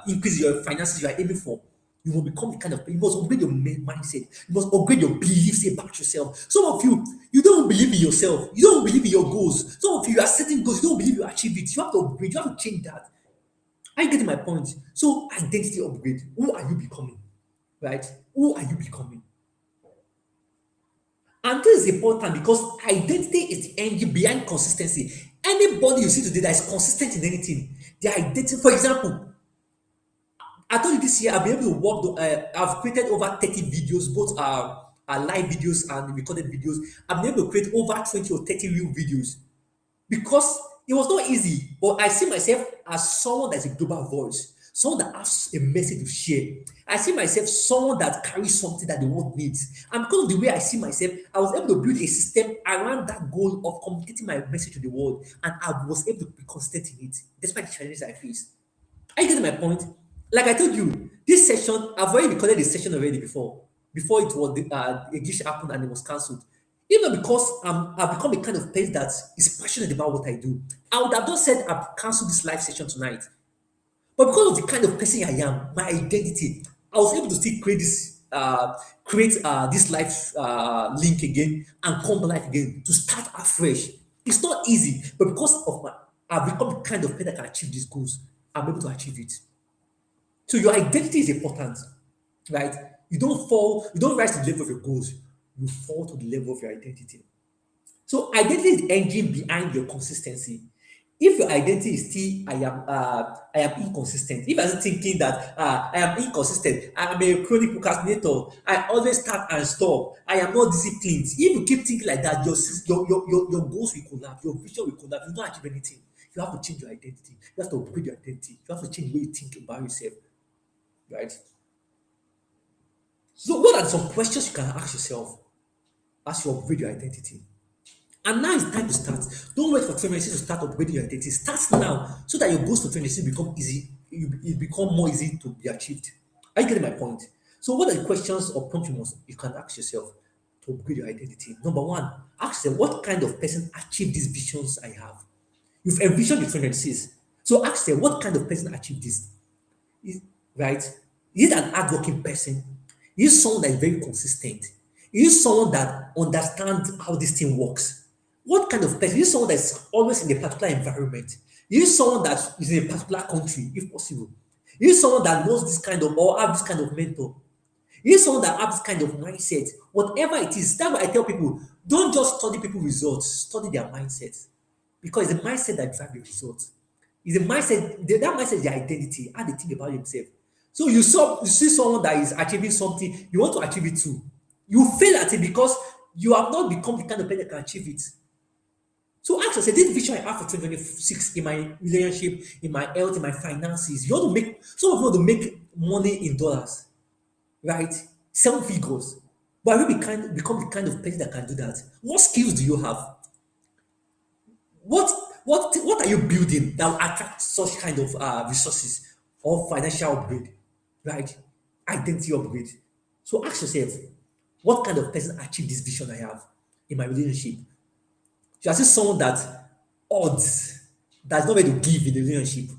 increase your finances you are aiming for? You will become the kind of you must upgrade your mindset. You must upgrade your beliefs about yourself. Some of you, you don't believe in yourself. You don't believe in your goals. Some of you are setting goals. You don't believe you achieve it. You have to upgrade. You have to change that. Are you getting my point? So identity upgrade. Who are you becoming? Right? Who are you becoming? And this is important because identity is the engine behind consistency. Anybody you see today that is consistent in anything, their identity, for example, I told you this year I've been able to work, I've created over 30 videos, both live videos and recorded videos. I've been able to create over 20 or 30 real videos because it was not easy, but I see myself as someone that's a global voice, someone that has a message to share. I see myself someone that carries something that the world needs. And because of the way I see myself, I was able to build a system around that goal of communicating my message to the world, and I was able to be consistent in it, despite the challenges I faced. Are you getting my point? Like I told you, this session, I've already recorded this session already before it was the glitch happened and it was cancelled. Even because I've become a kind of person that is passionate about what I do, I would have just said I've cancelled this live session tonight. But because of the kind of person I am, my identity, I was able to still create this live link again and come live again to start afresh. It's not easy, but because of I've become the kind of person that can achieve these goals, I'm able to achieve it. So your identity is important, right? You don't rise to the level of your goals, you fall to the level of your identity. So identity is the engine behind your consistency. If your identity is still I am inconsistent, if I'm thinking that I am inconsistent, I am a chronic procrastinator, I always start and stop, I am not disciplined. If you keep thinking like that, your goals will collapse, your vision will collapse, you don't achieve anything. You have to change your identity. You have to upgrade your identity. You have to change the way you think about yourself, right? So, what are some questions you can ask yourself as you upgrade your identity? And now it's time to start. Don't wait for 2026 to start upgrading your identity. Start now so that your goals for 2026 become easy. It become more easy to be achieved. Are you getting my point? So, what are the questions or prompts you can ask yourself to upgrade your identity? Number one, ask yourself what kind of person achieved these visions I have. You've envisioned the 2026. So ask yourself what kind of person achieved this. Right? Is it an hardworking person? Is it someone that is very consistent? Is it someone that understands how this thing works? What kind of person? Is it someone that's always in a particular environment? Is it someone that is in a particular country, if possible? Is it someone that knows this kind of or have this kind of mentor? Is it someone that has this kind of mindset? Whatever it is, that's why I tell people, don't just study people results, study their mindset. Because it's the mindset that drives the results. It's the mindset, that mindset is their identity, how they think about themselves. So you see someone that is achieving something, you want to achieve it too. You fail at it because you have not become the kind of person that can achieve it. So ask yourself, this vision I have for 2026 in my relationship, in my health, in my finances, you want to make, some of you want to make money in dollars, right? 7 figures. But have you become the kind of person that can do that? What skills do you have? What what are you building that will attract such kind of resources or financial upgrade, right? Identity upgrade. So ask yourself, what kind of person achieved this vision I have in my relationship? You are still someone that odds that's not ready to give in the relationship,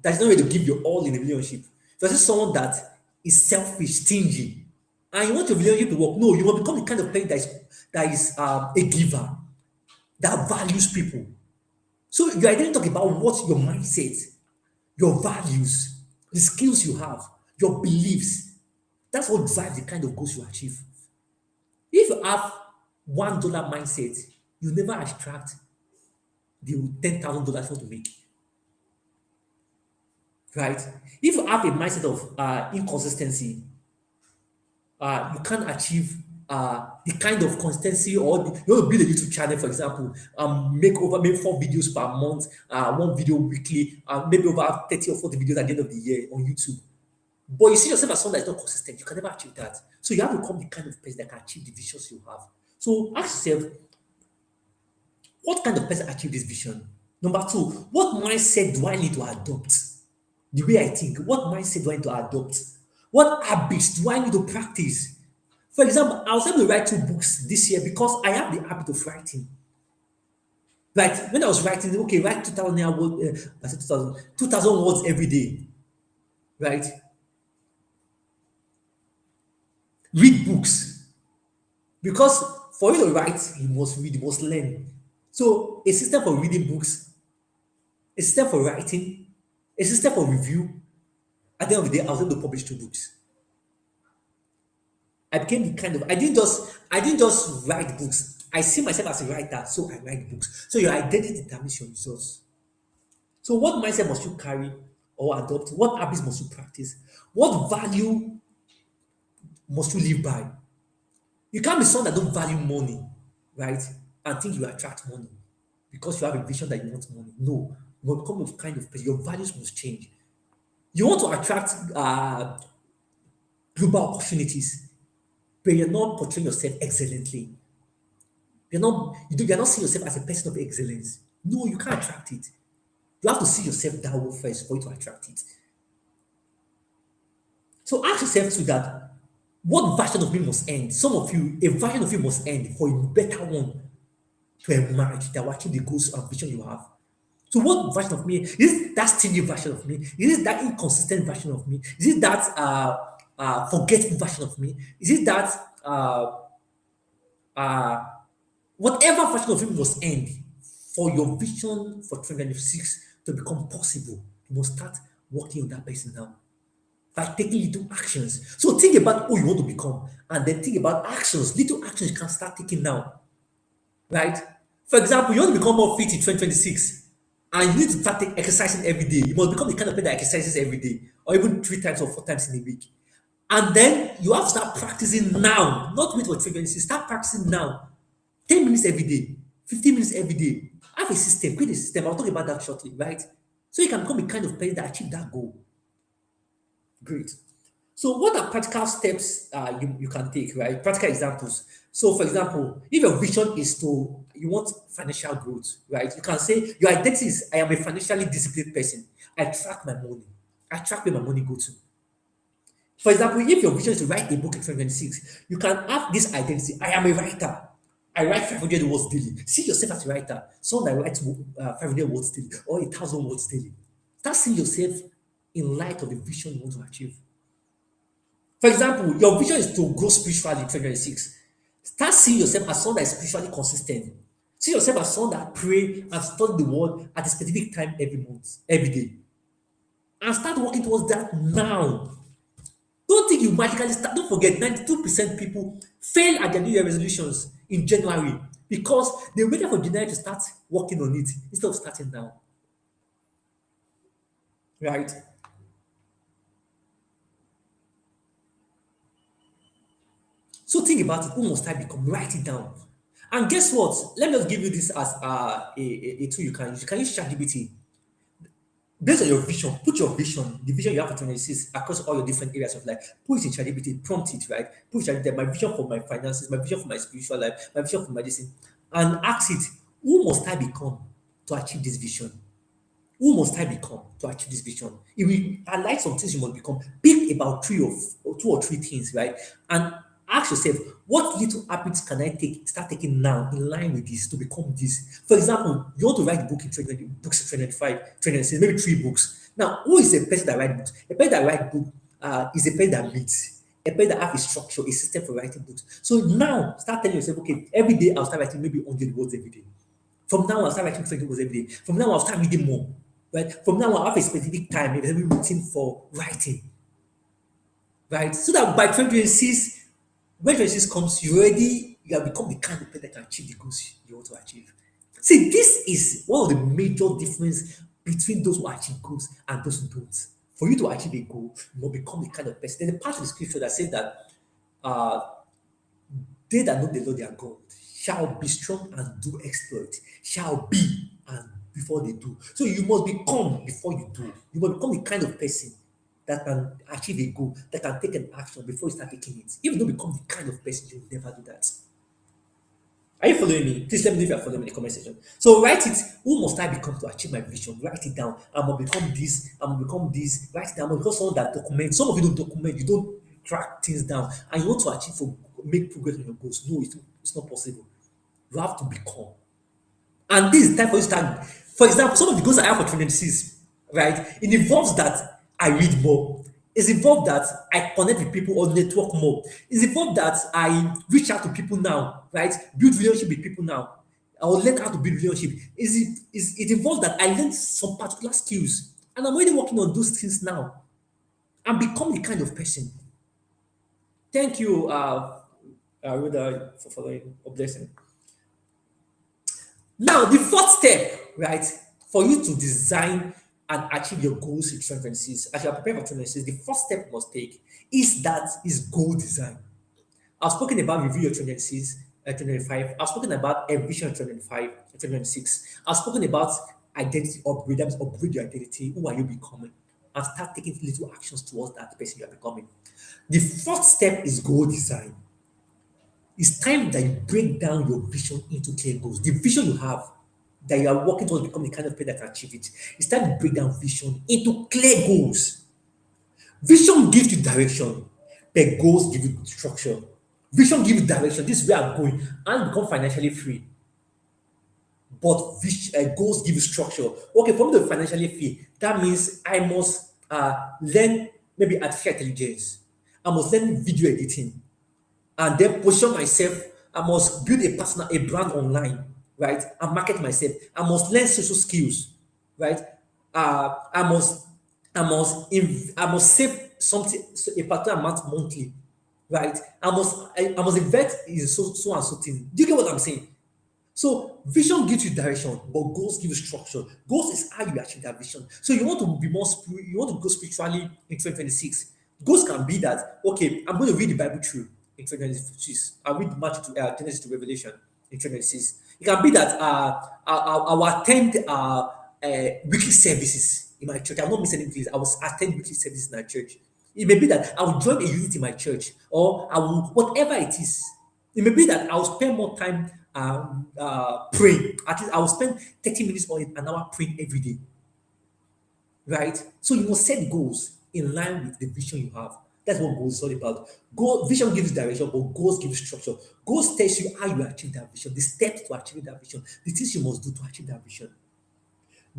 that's not ready to give your all in the relationship. You are still someone that is selfish, stingy, and you want your relationship to work. No, you will become the kind of person that is a giver, that values people. So you are then talking about what your mindset, your values, the skills you have, your beliefs. That's what drives the kind of goals you achieve. If you have $1 mindset, you never attract the $10,000 you want to make, right? If you have a mindset of inconsistency, you can't achieve the kind of consistency or you want to build a YouTube channel, for example, make over maybe 4 videos per month, 1 video weekly, maybe over 30 or 40 videos at the end of the year on YouTube. But you see yourself as someone that's not consistent, you can never achieve that. So you have to become the kind of person that can achieve the visions you have. So ask yourself, what kind of person achieve this vision? Number two, what mindset do I need to adopt? The way I think, what mindset do I need to adopt? What habits do I need to practice For example, I was able to write 2 books this year because I have the habit of writing. Right? When I was writing, okay, write 2,000 words, I said 2,000 words every day. Right? Read books. Because for you to write, you must read, you must learn. So a system for reading books, a system for writing, a system for review. At the end of the day, I was able to publish 2 books. I became the kind of I didn't just write books. I see myself as a writer, so I write books. So your identity determines your results. So what mindset must you carry or adopt? What habits must you practice? What value must you live by? You can't be someone that don't value money, right? And think you attract money because you have a vision that you want money. No, you must become a kind of person. Your values must change. You want to attract global opportunities, but you're not portraying yourself excellently. You're not seeing yourself as a person of excellence. No, you can't attract it. You have to see yourself that way first for you to attract it. So ask yourself to that, what version of me must end? Some of you, a version of you must end for a better one to emerge that will achieve the goals and vision you have. So what version of me? Is it that stingy version of me? Is it that inconsistent version of me? Is it that forgetful version of me? Is it that uh, whatever version of you must end for your vision for 2026 to become possible? You must start working on that person now by taking little actions. So think about who you want to become and then think about actions, little actions you can start taking now, right? For example, you want to become more fit in 2026 and you need to start exercising every day. You must become the kind of person that exercises every day or even 3 times or 4 times in a week. And then you have to start practicing now, not wait for 2026. Start practicing now. 10 minutes every day, 15 minutes every day. Have a system, create a system. I'll talk about that shortly, right? So you can become the kind of person that achieve that goal. Great. So what are practical steps you can take, right? Practical examples. So for example, if your vision is you want financial growth, right? You can say your identity is I am a financially disciplined person. I track my money. I track where my money go to. For example, if your vision is to write a book in 2026, you can have this identity. I am a writer. I write 500 words daily. See yourself as a writer. Someone that writes 500 words daily or 1,000 words daily. Start seeing yourself in light of the vision you want to achieve. For example, your vision is to grow spiritually in 2026. Start seeing yourself as someone that is spiritually consistent. See yourself as someone that pray and study the word at a specific time every month, every day. And start working towards that now. Don't think you magically start. Don't forget, 92% people fail at their New Year resolutions in January because they waited for January to start working on it instead of starting now. Right? So think about it. Who must I become? Write it down. And guess what? Let me just give you this as a tool you can use. You can use ChatGPT. Based on your vision, put your vision, the vision you have for 2026 across all your different areas of life. Put it in ChatGPT, prompt it, right? Put it in ChatGPT, my vision for my finances, my vision for my spiritual life, my vision for my destiny, and ask it, who must I become to achieve this vision? Who must I become to achieve this vision? If we highlight some things you must become, pick about two or three things, right? And ask yourself, what little habits can I start taking now in line with this to become this? For example, you want to write a book in 2020, books in 2025, 2026, maybe 3 books. Now, who is a person that writes books? A person that writes book is a person that reads, a person that has a structure, a system for writing books. So now, start telling yourself, okay, every day I'll start writing maybe 100 words every day. From now, I'll start writing 20 words every day. From now, I'll start reading more. Right? From now, I'll have a specific time, maybe every routine for writing. Right? So that by 2026, when 2026 comes, you have become the kind of person that can achieve the goals you want to achieve. See, this is one of the major difference between those who achieve goals and those who don't. For you to achieve a goal, you must become the kind of person. There's a part of the scripture that says that uh, they that know the Lord their God shall be strong and do exploit, shall be and before they do. So you must become before you do. You must become the kind of person that can achieve a goal, that can take an action before you start taking it. If you don't become the kind of person, you will never do that. Are you following me? Please let me know if you are following me in the comment section. So write it. Who must I become to achieve my vision? Write it down. I'm gonna become this. I'm gonna become this. Write it down. I'm gonna become someone that documents. Some of you don't document. You don't track things down, and you want to achieve for make progress on your goals. No, it's not possible. You have to become. And this is time for you to start. For example, some of the goals I have for 2026, right? It involves that I read more. It's involved that I connect with people or network more. It's involved that I reach out to people now, right? Build relationship with people now. I will learn how to build relationship. It involves that I learn some particular skills. And I'm already working on those things now. And become the kind of person. Thank you, Rhoda, for following. A blessing. Now, the fourth step, right, for you to design and achieve your goals in 2026, as you are preparing for 2026, the first step you must take is goal design. I've spoken about review your 2026, 2025. I've spoken about envision 2025, 2026. I've spoken about identity upgrade. That means upgrade your identity. Who are you becoming? And start taking little actions towards that person you are becoming. The fourth step is goal design. It's time that you break down your vision into clear goals. The vision you have that you are working towards becoming the kind of person that can achieve it. It's time to break down vision into clear goals. Vision gives you direction, but goals give you structure. Vision gives you direction. This is where I'm going and become financially free. But goals give you structure. Okay, for me to be financially free, that means I must learn maybe artificial intelligence. I must learn video editing and then position myself. I must build a brand online, right? And market myself. I must learn social skills, right? I must save something, a particular amount monthly, right? I must invest in so and so thing. Do you get what I'm saying? So vision gives you direction, but goals give you structure. Goals is how you achieve that vision. So you want to be more you want to go spiritually in 2026. Goals can be that, okay, I'm going to read the Bible through in 2026. I'll read Matthew to Genesis to Revelation in 2026. It can be that I will attend weekly services in my church. I will not miss any weeklies. I will attend weekly services in my church. It may be that I will join a unit in my church, or I will, whatever it is. It may be that I will spend more time praying. At least I will spend 30 minutes or an hour praying every day. Right? So you must set goals in line with the vision you have. That's what goals is all about. Vision gives direction, but goals give structure. Goals tells you how you achieve that vision, the steps to achieve that vision, the things you must do to achieve that vision.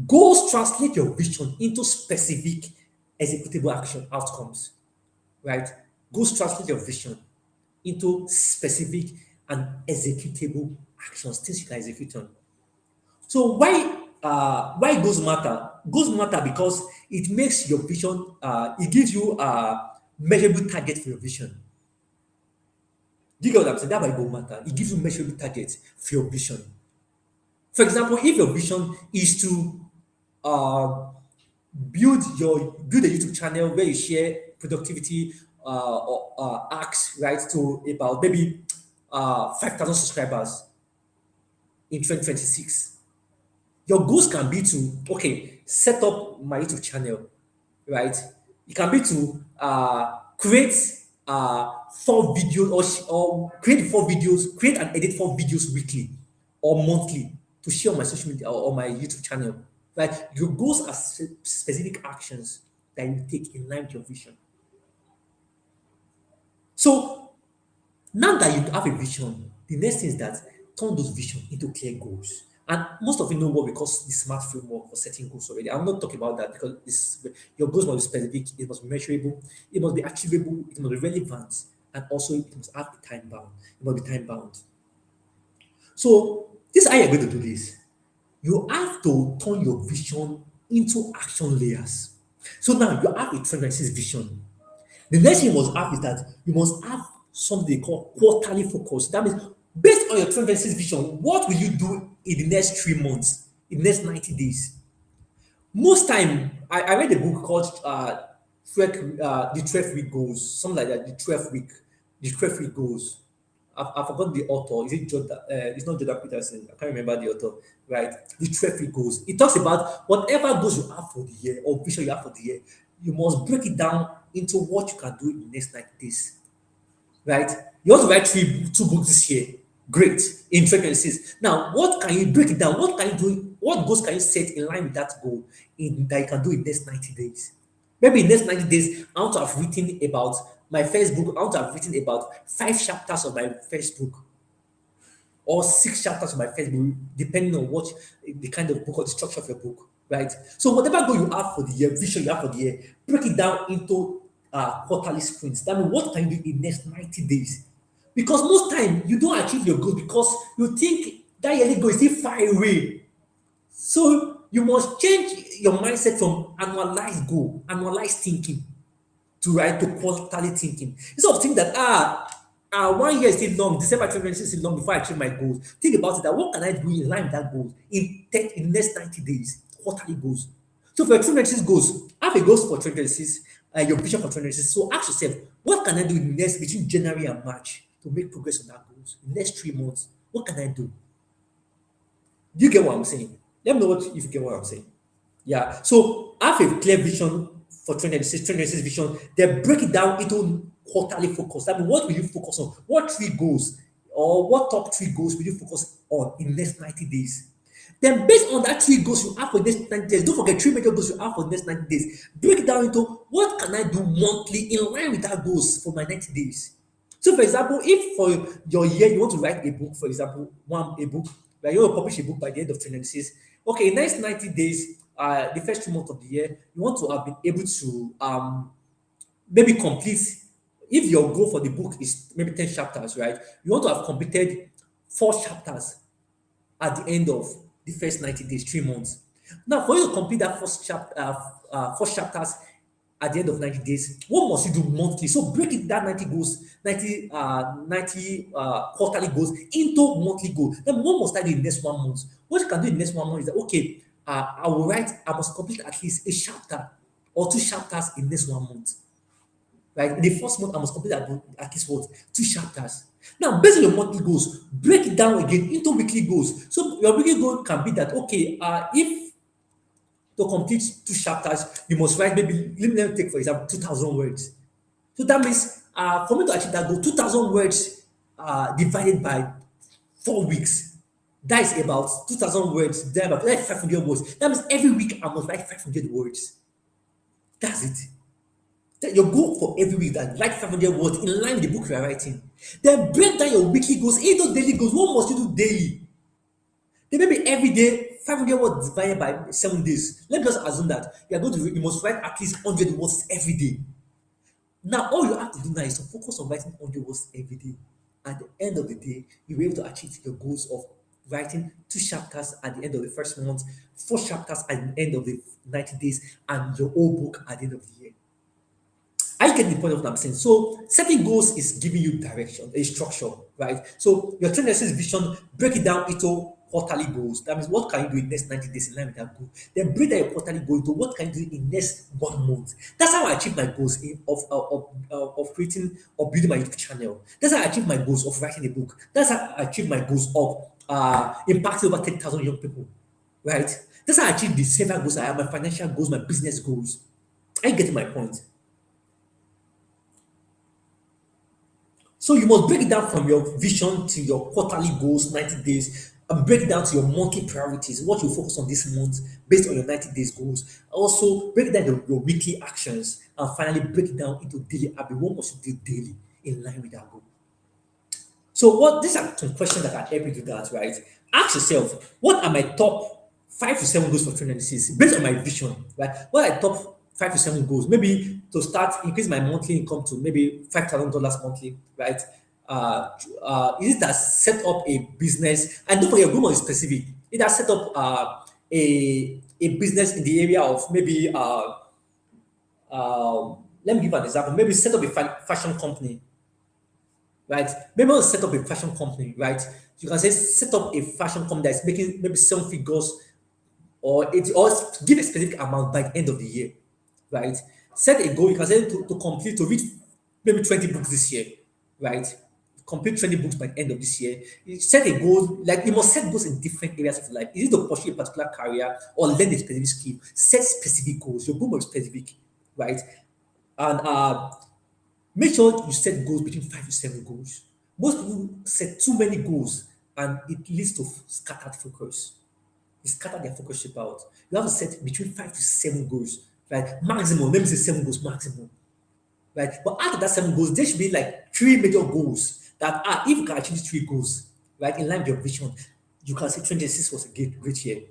Goals translate your vision into specific executable action outcomes. Right? Goals translate your vision into specific and executable actions, things you can execute on. So why goals matter? Goals matter because it makes your vision, it gives you a measurable target for your vision. Do you get what I'm saying? That's why goals matter. It gives you measurable targets for your vision. For example, if your vision is to build a YouTube channel where you share productivity or acts, right, to about maybe 5,000 subscribers in 2026. Your goals can be to, okay, set up my YouTube channel, right? It can be to create 4 videos or create 4 videos, create and edit 4 videos weekly or monthly to share on my social media or on my YouTube channel, right? Your goals are specific actions that you take in line with your vision. So now that you have a vision, the next thing is that turn those vision into clear goals. And most of you know what we call the SMART framework for setting goals already. I'm not talking about that because your goals must be specific, it must be measurable, it must be achievable, it must be relevant, and also it must have a time bound. It must be time bound. So this is how you're going to do this. You have to turn your vision into action layers. So now you have a 2026 vision. The next thing you must have is that you must have something they call quarterly focus. That means based on your 2026 vision, what will you do in the next 3 months, in the next 90 days? Most time, I read a book called the 12 week goals, something like that. The 12 week goals. I've forgotten the author. Is it Jordan? It's not Jordan Peterson. I can't remember the author. Right? The 12 week goals. It talks about whatever goals you have for the year or vision you have for the year. You must break it down into what you can do in the next 90 days. Right? You want to write 2 books this year. Great. In 2026. Now, what can you break it down? What can you do? What goals can you set in line with that goal that you can do in the next 90 days? Maybe in the next 90 days, I want to have written about my first book, I want to have written about 5 chapters of my first book or 6 chapters of my first book, depending on what the kind of book or the structure of your book, right? So whatever goal you have for the year, vision you have for the year, break it down into quarterly sprints. That means what can you do in next 90 days? Because most time you don't achieve your goal because you think that yearly goal is still far away. So you must change your mindset from annualized goal, annualized thinking to right to quarterly thinking. Instead of thinking that 1 year is still long, December 2026 is still long before I achieve my goals. Think about it that what can I do in line with that goal in the next 90 days, quarterly goals. So for your 2026 goals, have a goals for 2026, your vision for 2026. So ask yourself, what can I do in the next between January and March to make progress on that goals? In the next 3 months, what can I do? Do you get what I'm saying? Let me know what if you get what I'm saying. Yeah. So have a clear vision for 2026 vision, then break it down into quarterly focus. That means what will you focus on? What 3 goals or what top 3 goals will you focus on in the next 90 days? Then based on that 3 goals you have for the next 90 days, don't forget 3 major goals you have for the next 90 days. Break it down into what can I do monthly in line with that goals for my 90 days. So, for example, if for your year you want to write a book, for example, a book, where you want to publish a book by the end of 2026, okay, next 90 days, the first 2 months of the year, you want to have been able to maybe complete, if your goal for the book is maybe 10 chapters, right? You want to have completed 4 chapters at the end of the first 90 days, 3 months. Now, for you to complete that first chapter, 4 chapters at the end of 90 days, what must you do monthly? So break it that 90 goals, 90 quarterly goals into monthly goals. Then what must I do in the next 1 month? What you can do in the next 1 month is that, okay, I must complete at least a chapter or 2 chapters in this 1 month. Right? In the first month, I must complete at least what? 2 chapters. Now, based on your monthly goals, break it down again into weekly goals. So your weekly goal can be that, okay, if to complete 2 chapters, you must write maybe, let me take for example, 2,000 words. So that means for me to achieve that goal, 2,000 words divided by 4 weeks. That is about 2,000 words, then about like 500 words. That means every week I must write 500 words. That's it. Your goal for every week that write 500 words in line with the book you are writing. Then break down your weekly goals into daily goals. What must you do daily? Then maybe every day 500 words divided by 7 days. Let's just assume that you must write at least 100 words every day. Now all you have to do now is to focus on writing 100 words every day. At the end of the day, you'll be able to achieve your goals of writing 2 chapters at the end of the first month, 4 chapters at the end of the 90 days, and your whole book at the end of the year. I get the point of what I'm saying. So setting goals is giving you direction, a structure, right? So your 2026 vision, break it down into quarterly goals. That means what can you do in the next 90 days in line with that goal? Then break down your quarterly goal into what can you do in the next 1 month. That's how I achieve my goals of creating or building my YouTube channel. That's how I achieve my goals of writing a book. That's how I achieve my goals of impacting over 10,000 young people, right? That's how I achieve the several goals I have, my financial goals, my business goals. I get my point. So you must break it down from your vision to your quarterly goals, 90 days, and break it down to your monthly priorities, what you focus on this month based on your 90 days goals. Also, break down your weekly actions, and finally break it down into daily habit. What must you do daily in line with that goal? So what these are some questions that can help you do that, right? Ask yourself, what are my top 5 to 7 goals for 2026 based on my vision, right? What are top 5 to 7 goals? Maybe to start increase my monthly income to maybe $5,000 monthly, right? Is it that set up a business? And don't forget, your goal is specific. It has set up a business in the area of maybe let me give an example. Maybe set up a fashion company, right? Maybe want to set up a fashion company, right? You can say set up a fashion company that's making maybe 7 figures or give a specific amount by the end of the year, right? Set a goal. You can say to read maybe 20 books this year, right? Complete 20 books by the end of this year. You set a goal, like you must set goals in different areas of life. Is it to pursue a particular career or learn a specific skill? Set specific goals. Your goal must be specific, right? And make sure you set goals between 5 to 7 goals. Most people set too many goals and it leads to scattered focus. You scatter their focus shape out. You have to set between 5 to 7 goals, right? Maximum, let me say 7 goals maximum, right? But out of that 7 goals, there should be like 3 major goals that are, if you can achieve these 3 goals, right, in line with your vision, you can say 2026 was a great year.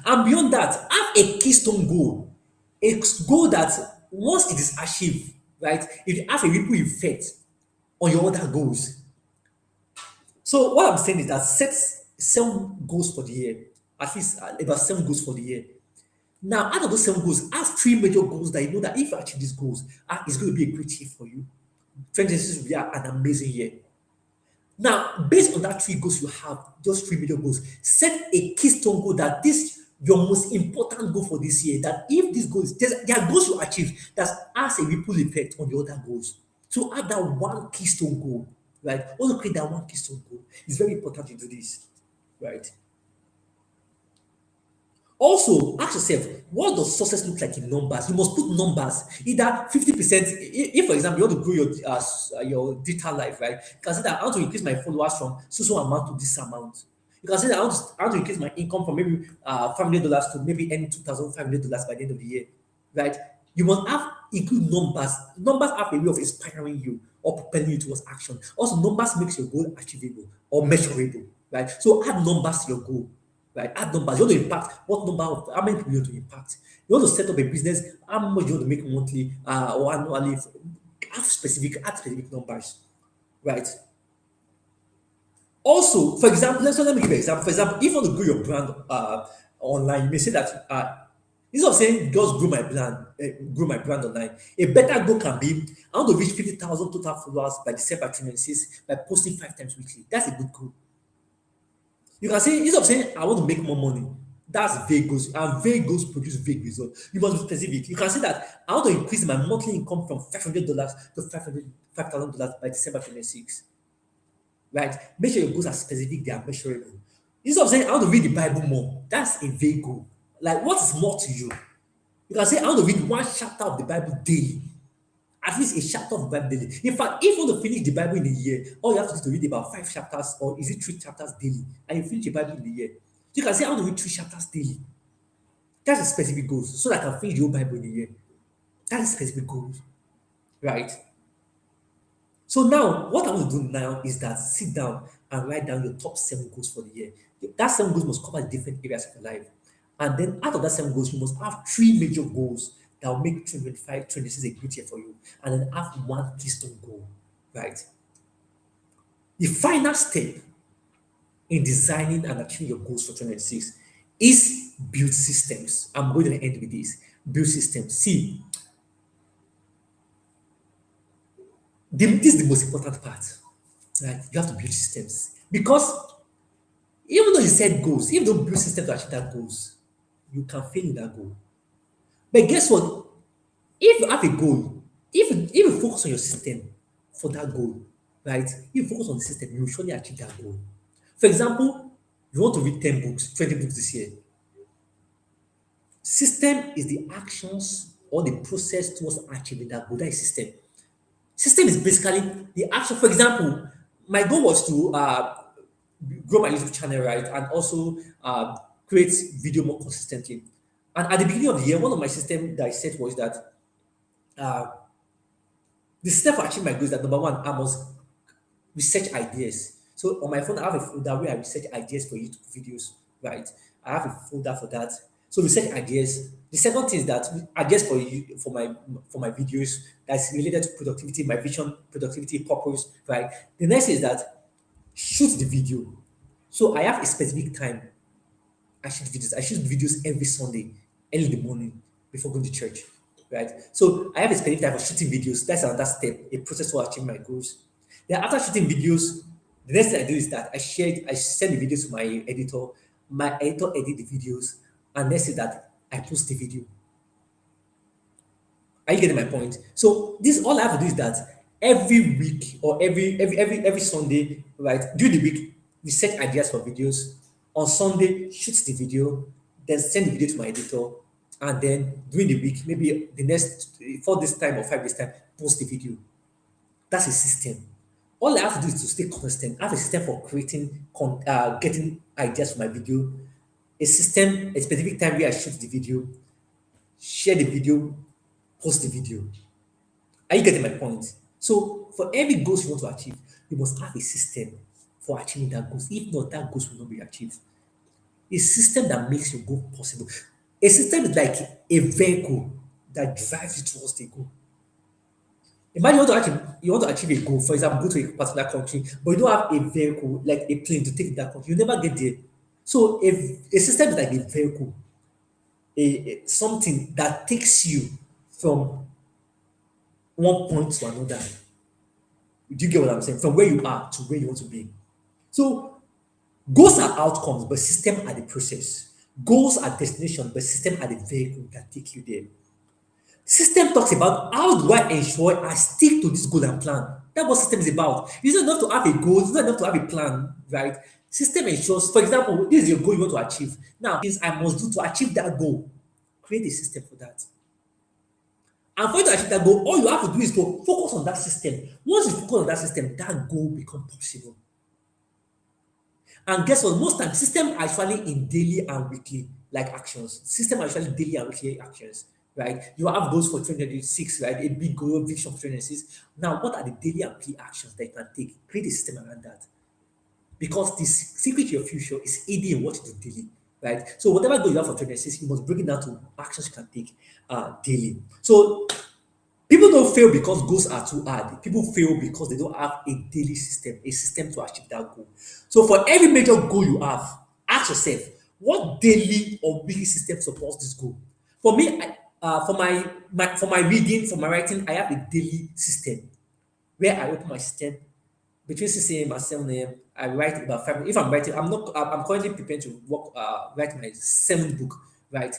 And beyond that, have a keystone goal, a goal that once it is achieved, right, it has a ripple effect on your other goals. So what I'm saying is that set 7 goals for the year, at least about 7 goals for the year. Now, out of those 7 goals, have 3 major goals that you know that if you achieve these goals, it's going to be a great year for you. 2026 will be an amazing year. Now, based on that 3 goals you have, those 3 major goals, set a keystone goal that this your most important goal for this year. That if these goals, there are goals you achieve that has a ripple effect on the other goals. So add that one keystone goal, right? Also create that one keystone goal. It's very important to do this, right? Also, ask yourself, what does success look like in numbers? You must put numbers, either 50%. If, for example, you want to grow your digital life, right? You can say that I want to increase my followers from so amount to this amount. You can say that I want to increase my income from maybe $500 to maybe earning $2,500 by the end of the year, right? You must have include numbers. Numbers have a way of inspiring you or propelling you towards action. Also, numbers makes your goal achievable or measurable, right? So add numbers to your goal, right? Add numbers. You want to impact what number of how many people you want to impact. You want to set up a business, how much you want to make monthly or annually. Add specific numbers, right? Also, for example, let me give you an example. For example, if you want to grow your brand online, you may say that instead of saying just grow my brand online, a better goal can be I want to reach 50,000 total followers by December 2026 by posting 5 times weekly. That's a good goal. You can say instead of saying I want to make more money, that's vague goals, and vague goals produce vague results. You must be specific. You can say that I want to increase my monthly income from $500 to $5,000 by December 26, right? Make sure your goals are specific, they are measurable. Instead of saying I want to read the Bible more, that's a vague goal. Like, what is more to you? You can say I want to read one chapter of the Bible daily, at least a chapter of the Bible daily. In fact, if you want to finish the Bible in a year, all you have to do is to read about 5 chapters, or is it 3 chapters daily, and you finish the Bible in a year. You can say, I want to read 3 chapters daily. That's a specific goal, so that I can finish the whole Bible in a year. That is specific goals, right? So now, what I want to do now is that sit down and write down your top 7 goals for the year. That 7 goals must cover different areas of your life. And then out of that 7 goals, you must have 3 major goals that will make 2025, 26 a good year for you. And then have one keystone goal, right? The final step in designing and achieving your goals for 2026 is build systems. I'm going to end with this. Build systems. See, this is the most important part, right? You have to build systems because even though you set goals, if you don't build systems to achieve that goals, you can fail in that goal. But guess what? If you have a goal, if you focus on your system for that goal, right? If you focus on the system, you will surely achieve that goal. For example, you want to read 10 books, 20 books this year. System is the actions or the process towards achieving that goal. That is system. System is basically the action. For example, my goal was to grow my YouTube channel, right, and also create video more consistently. And at the beginning of the year, one of my system that I set was that uh, the step for achieving my goals. That number one, I must research ideas. So on my phone, I have a folder where I research ideas for YouTube videos, right? I have a folder for that. So research ideas. The second thing is that ideas for you for my videos that's related to productivity, my vision, productivity, purpose, right? The next is that shoot the video. So I have a specific time I shoot videos. I shoot videos every Sunday, early in the morning before going to church. Right. So I have a specific type of shooting videos. That's another step, a process for achieving my goals. Then after shooting videos, the next thing I do is that I send the videos to my editor. My editor edit the videos, and next is that I post the video. Are you getting my point? So this all I have to do is that every week or every Sunday, right? During the week, we set ideas for videos. On Sunday, shoot the video, then send the video to my editor, and then during the week, maybe the next 4 days time or 5 days time, post the video. That's a system. All I have to do is to stay consistent. I have a system for creating, getting ideas for my video. A system, a specific time where I shoot the video, share the video, post the video. Are you getting my point? So for every goal you want to achieve, you must have a system for achieving that goal. If not, that goal will not be achieved. A system that makes your goal possible. A system is like a vehicle that drives you towards the goal. Imagine you want to achieve a goal, for example, go to a particular country, but you don't have a vehicle like a plane to take you to that country. You never get there. So if a system is like a vehicle, something that takes you from one point to another. Do you get what I'm saying? From where you are to where you want to be. So goals are outcomes, but system are the process. Goals are destination, but system are the vehicle that take you there. System talks about how do I ensure I stick to this goal and plan. That's what system is about. It's not enough to have a goal, it's not enough to have a plan, right? System ensures, for example, this is your goal you want to achieve. Now, things I must do to achieve that goal. Create a system for that. And for you to achieve that goal, all you have to do is to focus on that system. Once you focus on that system, that goal becomes possible. And guess what? Most times, system are actually in daily and weekly like actions. System are actually daily and weekly actions, right? You have goals for 2026, right? A big goal, vision for 2026. Now, what are the daily and weekly actions that you can take? Create a system around that. Because the secret to your future is hidden in what you do daily, right? So whatever goal you have for 2026, you must break it down to actions you can take daily. So people don't fail because goals are too hard. People fail because they don't have a daily system, a system to achieve that goal. So for every major goal you have, ask yourself, what daily or weekly system supports this goal? For me, for my reading, for my writing, I have a daily system where I open my system between 6 a.m. and 7 a.m. I write about 5. If I'm writing, I'm currently preparing to write my seventh book, right?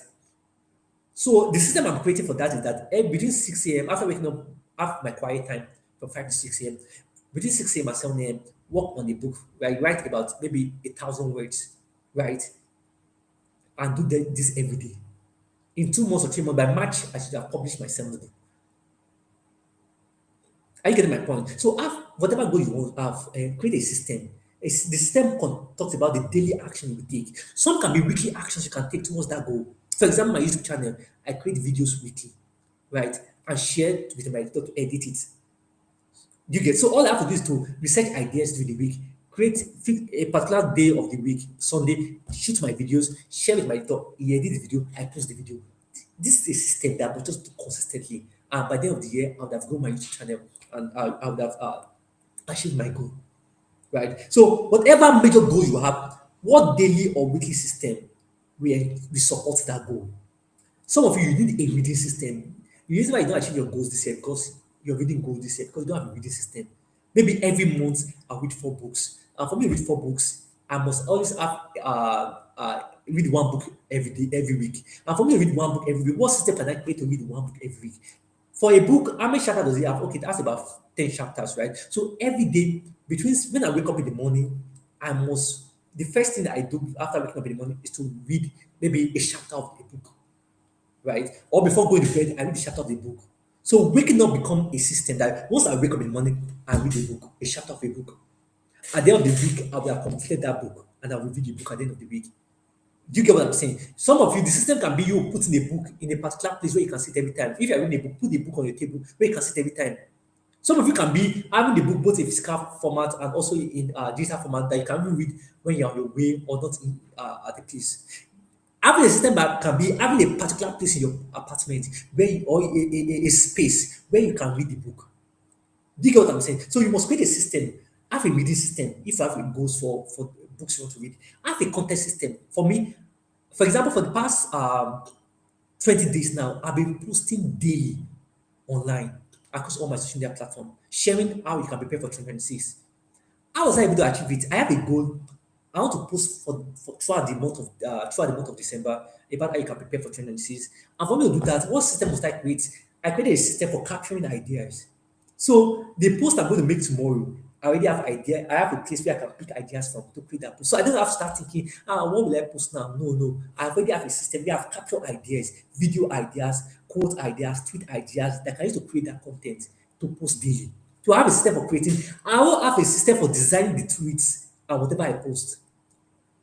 So the system I'm creating for that is that between 6 a.m. after waking up, have my quiet time from 5 to 6 a.m. Between 6 a.m. and 7 a.m. work on the book. Where I write about maybe 1,000 words, right? And do this every day. In 2 months or 3 months, by March, I should have published my seventh book. Are you getting my point? So have whatever goal you want to have, create a system. The system talks about the daily action you will take. Some can be weekly actions you can take towards that goal. For example, my YouTube channel, I create videos weekly, right? And share it with my editor to edit it. You get so all I have to do is to research ideas during the week, create a particular day of the week, Sunday, shoot my videos, share with my editor, he edit the video, I post the video. This is a system that I just do consistently. And by the end of the year, I would have grown my YouTube channel and I would have achieved my goal. Right? So whatever major goal you have, what daily or weekly system will support that goal? Some of you need a reading system. The reason why you don't achieve your goals this year because you're reading goals this year because you don't have a reading system. Maybe every month I read 4 books. And for me to read 4 books, I must always have read one book every day, every week. And for me to read one book every week, what system can I create to read one book every week? For a book, how many chapters does it have? Okay, that's about 10 chapters, right? So every day, between when I wake up in the morning, I must the first thing that I do after waking up in the morning is to read maybe a chapter of a book, right? Or before going to bed, I read the chapter of the book. So waking up become a system that once I wake up in the morning, I read a book, a chapter of a book. At the end of the week, I will have completed that book and I will read the book at the end of the week. Do you get what I'm saying? Some of you, the system can be you putting a book in a particular place where you can sit every time. If you're reading a book, put the book on your table where you can sit every time. Some of you can be having the book both in physical format and also in digital format that you can even read when you're on your way or not in at the place. Having a system that can be having a particular place in your apartment where you, or a space where you can read the book. Do you get what I'm saying? So you must create a system, have a reading system if you have goals for books you want to read. Have a content system. For me, for example, for the past 20 days now, I've been posting daily online across all my social media platforms, sharing how you can prepare for 2026. How was I able to achieve it? I have a goal. I want to post for throughout the month of December about how you can prepare for 2026. And for me to do that, what system must I create? I created a system for capturing ideas. So the post I'm going to make tomorrow, I already have idea. I have a place where I can pick ideas from to create that post. So I don't have to start thinking, what will I post now? No, no. I already have a system where I've captured ideas, video ideas, quote ideas, tweet ideas that I can use to create that content to post daily. To have a system for creating, I will have a system for designing the tweets and whatever I post,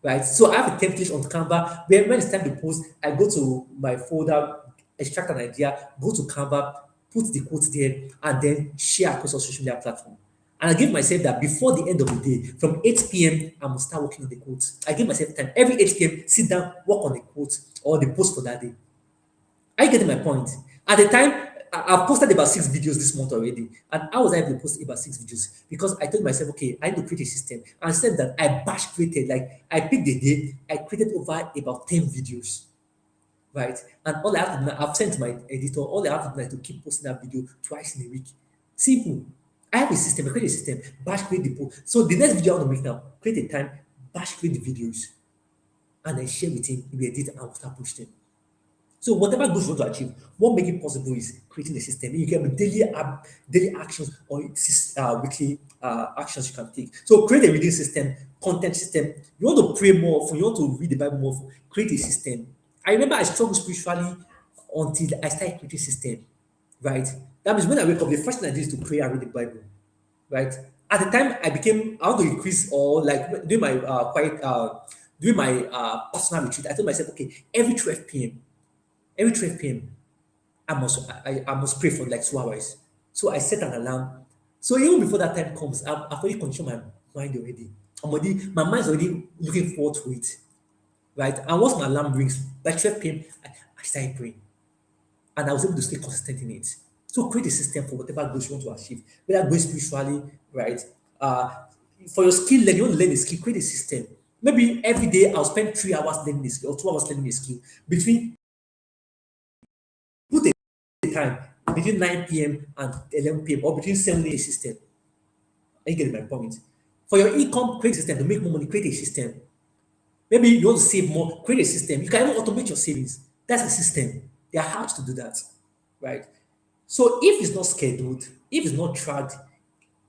right? So I have a template on Canva where when it's time to post, I go to my folder, extract an idea, go to Canva, put the quote there, and then share across our social media platform. And I gave myself that before the end of the day, from 8 p.m., I must start working on the quote. I give myself time. Every 8 p.m., sit down, work on the quote or the post for that day. Are you getting my point? At the time, I've posted about 6 videos this month already. And how was I able to post about 6 videos? Because I told myself, okay, I need to create a system. And said that I batch created, like I picked the day, I created over about 10 videos, right? And all I have to do now, I've sent to my editor, all I have to do now is to keep posting that video twice in a week. Simple. I have a system, I create a system, batch create the post. So the next video I want to make now, create a time, batch create the videos, and then share with him, he will edit and we'll start posting. So whatever goals you want to achieve, what make it possible is creating a system. You can have daily actions or weekly actions you can take. So create a reading system, content system. You want to pray more often, you want to read the Bible more often, create a system. I remember I struggled spiritually until I started creating system, right? That means when I wake up, the first thing I do is to pray and read the Bible, right? At the time, I want to increase or like doing my doing my personal retreat. I told myself, okay, every 12 p.m. I must pray for like 2 hours. So I set an alarm. So even before that time comes, I've already controlled my mind already. My mind's already looking forward to it, right? And once my alarm rings by 12 p.m., I started praying, and I was able to stay consistent in it. So create a system for whatever goals you want to achieve, whether going spiritually, right? Uh, for your skill learning, you want to learn a skill, create a system. Maybe every day I'll spend 3 hours learning a skill or 2 hours learning a skill. Between put a time between 9 p.m. and 11 p.m. or between 7 a system. Are you getting my point? For your income, create a system to make more money, create a system. Maybe you want to save more, create a system. You can even automate your savings. That's a system. There are how to do that, right? So if it's not scheduled, if it's not tracked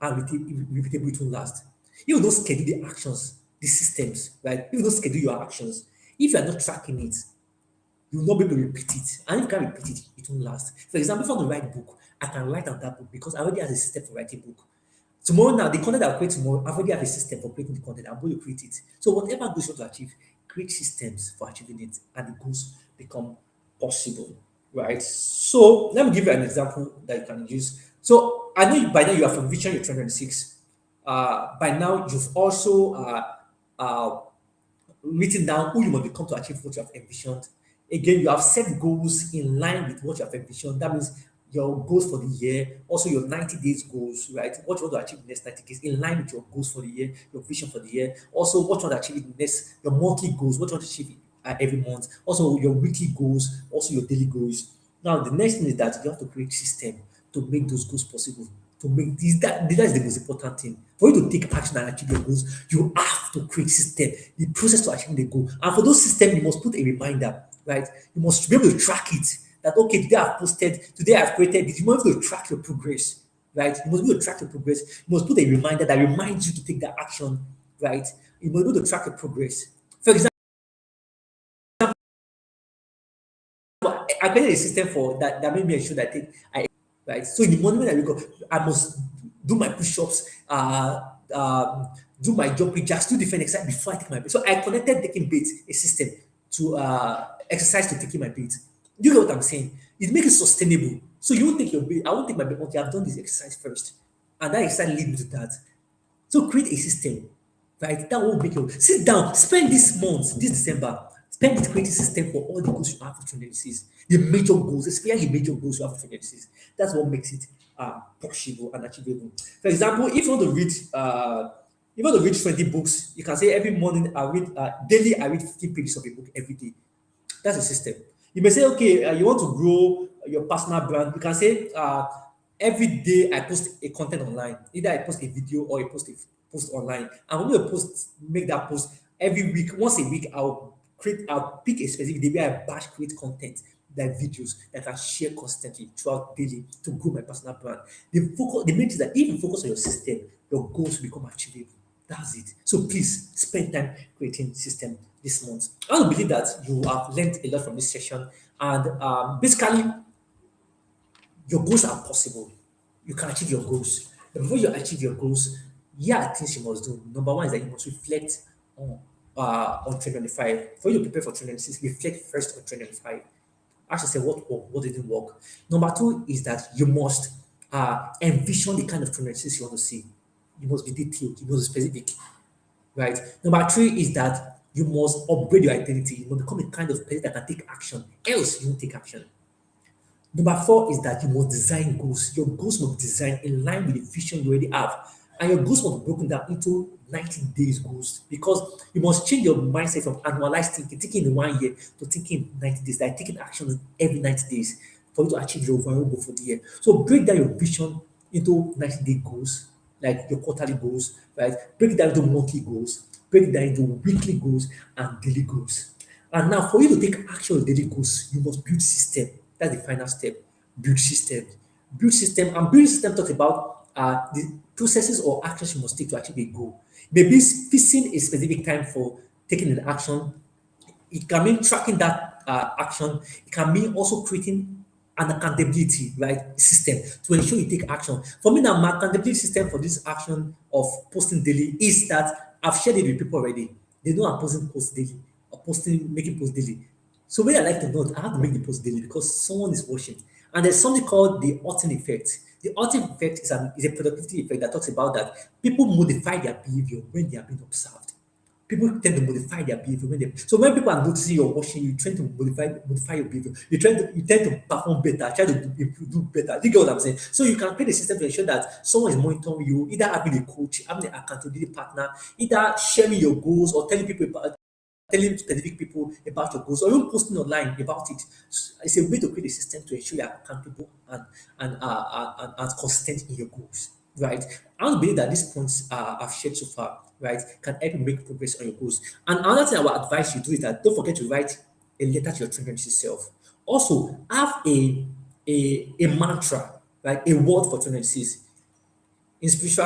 and repeatable, it will last. If you don't schedule the actions, the systems, right? If you don't schedule your actions, if you are not tracking it, you will not be able to repeat it. And if you can't repeat it, it won't last. For example, if I want to write a book, I can write on that book because I already have a system for writing a book. Tomorrow now, the content I'll create tomorrow, I already have a system for creating the content. I'm going to create it. So whatever goals you want to achieve, create systems for achieving it, and the goals become possible. Right. So let me give you an example that you can use. So I know by now you are from Vision Your 2026. By now you've also uh, written down who you must become to achieve what you have envisioned. Again, you have set goals in line with what you have envisioned. That means your goals for the year, also your 90 days goals, right? What you want to achieve in the next 90 days in line with your goals for the year, your vision for the year. Also, what you want to achieve in the next, your monthly goals, what you want to achieve every month. Also, your weekly goals, also your daily goals. Now, the next thing is that you have to create system to make those goals possible. To make this that is the most important thing. For you to take action and achieve your goals, you have to create system, the process to achieving the goal. And for those systems, you must put a reminder, right? You must be able to track it. That okay, today I've posted, today I've created this. You must be able to track your progress, right? You must be able to track your progress. You must put a reminder that reminds you to take that action, right? You must be able to track your progress. For example, I created a system for that made me ensure that I right. So in the morning when I wake up, I must do my push-ups, do my jumping jacks, do different exercise before I take my bait. So I connected taking bait, a system, to exercise to taking my bait. Do you get what I'm saying? It makes it sustainable. So you won't take your bait. I won't take my bait until I've done this exercise first, and that exercise lead me to that. So create a system, right? That will make you sit down, spend this month, this December, spend it creating system for all the goals you have for 2026, the major goals, especially the major goals you have for 2026. That's what makes it possible and achievable. For example, if you want to read, if you want to read 20 books, you can say every morning I read, daily I read 15 pages of a book every day. That's a system. You may say, okay, you want to grow your personal brand. You can say, every day I post a content online. Either I post a video or I post online. I'm going to make that post every week. Once a week, I'll pick a specific day where I batch create content, like videos that I share constantly throughout daily to grow my personal brand. The main thing is that if you focus on your system, your goals will become achievable. That's it. So please spend time creating system this month. I want to believe that you have learned a lot from this session, and basically your goals are possible. You can achieve your goals. But before you achieve your goals, here are things you must do. Number one is that you must reflect on 2025. For you to prepare for 2026, reflect first on 2025. Ask yourself what worked, what didn't work. Number two is that you must envision the kind of 2026 you want to see. You must be detailed, you must be specific, right? Number three is that you must upgrade your identity. You must become a kind of person that can take action. Else, you won't take action. Number four is that you must design goals. Your goals must be designed in line with the vision you already have. And your goals must be broken down into 90 days goals because you must change your mindset from annualized thinking in 1 year to thinking in 90 days, like taking action every 90 days for you to achieve your overall goal for the year. So break down your vision into 90-day goals, like your quarterly goals, right? Break it down into monthly goals, break it down into weekly goals and daily goals. And now, for you to take action on daily goals, you must build system. That's the final step. Build system. Build system. And building system talks about the processes or actions you must take to achieve a goal. Maybe fixing a specific time for taking an action. It can mean tracking that action. It can mean also creating an accountability right system to ensure you take action. For me now, my accountability system for this action of posting daily is that I've shared it with people already. They know I'm posting posts daily or posting making posts daily. So when I like to note, I have to make the post daily because someone is watching. And there's something called the autumn effect. The autumn effect is a productivity effect that talks about that people modify their behavior when they are being observed. People tend to modify their behavior when they so when people are noticing you're watching, you tend to modify your behavior. You tend to perform better, try to do better. Do you get what I'm saying? So you can create a system to ensure that someone is monitoring you, either having a coach, having an accountability partner, either sharing your goals or telling specific people about your goals or even posting online about it. It's a way to create a system to ensure you're accountable and consistent in your goals, right? I don't believe that these points I've shared so far, right, can help you make progress on your goals. And another thing I would advise you do is that don't forget to write a letter to your 2026 self. Also, have a mantra, right, a word for 2026. In spiritual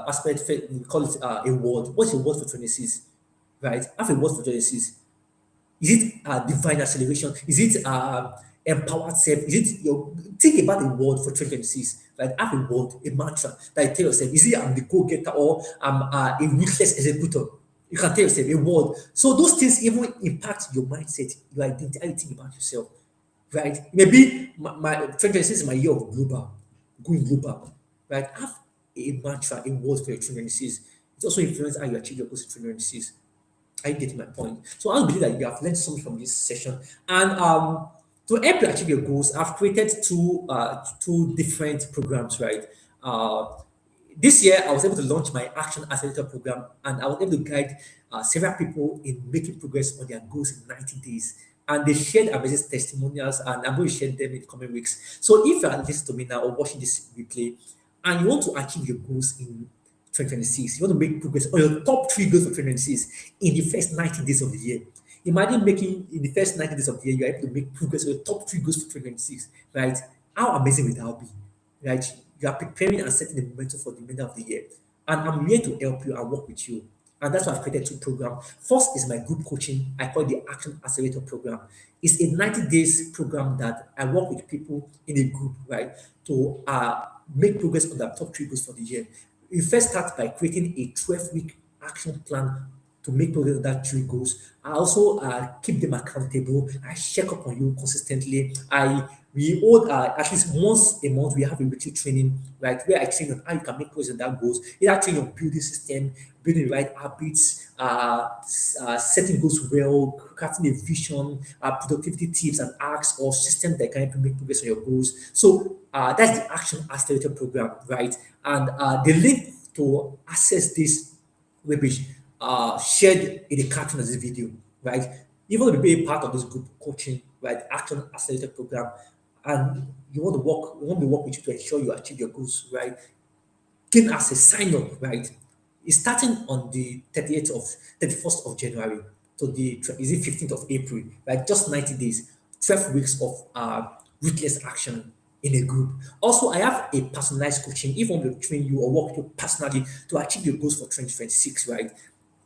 aspect, we call it a word. What's your word for 26? Right? Have a word for 26. Is it divine acceleration? Is it empowered self? Is it your think about a word for 2026? Right? Have a word, a mantra that you tell yourself. Is it I'm the go-getter or I'm a ruthless executor? You can tell yourself a word. So those things even impact your mindset, your identity, how you think about yourself. Right? Maybe my 2026 is my year of global, going global. Right? Have a mantra, a word for your 2026. It also influences how you achieve your goals in 2026. I get my point. So I believe that you have learned something from this session. And to help you achieve your goals, I've created two different programs, right? Uh, this year, I was able to launch my Action Accelerator program, and I was able to guide several people in making progress on their goals in 90 days. And they shared amazing testimonials, and I'm going to share them in the coming weeks. So if you are listening to me now or watching this replay, and you want to achieve your goals in 2026, you want to make progress on your top three goals for 2026 in the first 90 days of the year. Imagine making in the first 90 days of the year, you're able to make progress on your top three goals for 2026, right? How amazing would that be? Right? You are preparing and setting the momentum for the remainder of the year. And I'm here to help you and work with you. And that's why I've created two programs. First is my group coaching. I call it the Action Accelerator program. It's a 90 days program that I work with people in a group, right, to make progress on their top three goals for the year. You first start by creating a 12-week action plan to make progress on that three goals. I also keep them accountable. I check up on you consistently. We hold at least once a month we have a weekly training, right, where I train on how you can make progress on that goals. Either train on building system, building the right habits, setting goals well, crafting a vision, productivity tips and acts or systems that can help you make progress on your goals. So that's the Action Accelerator program, right? And the link to access this will be shared in the caption of this video, right? You want to be a part of this group coaching, right? Action Accelerator program, and we want to work with you to ensure you achieve your goals, right? Gain access, sign up, right? It's starting on the 31st of January to the is it 15th of April, right? Just 90 days, 12 weeks of ruthless action in a group. Also, I have a personalized coaching. If I want to train you or work with you personally to achieve your goals for 2026, right?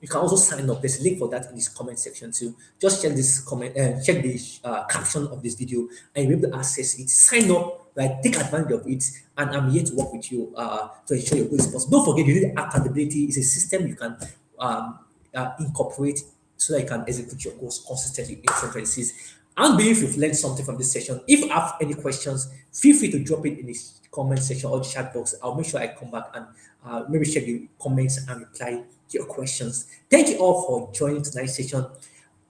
You can also sign up. There's a link for that in this comment section too. Just check this check the caption of this video, and you'll be able to access it. Sign up, right? Take advantage of it, and I'm here to work with you to ensure your goals is possible. Don't forget, you need accountability. It's a system you can incorporate so that you can execute your goals consistently in 2026. I believe you've learned something from this session. If you have any questions, feel free to drop it in the comment section or the chat box. I'll make sure I come back and maybe check the comments and reply to your questions. Thank you all for joining tonight's session.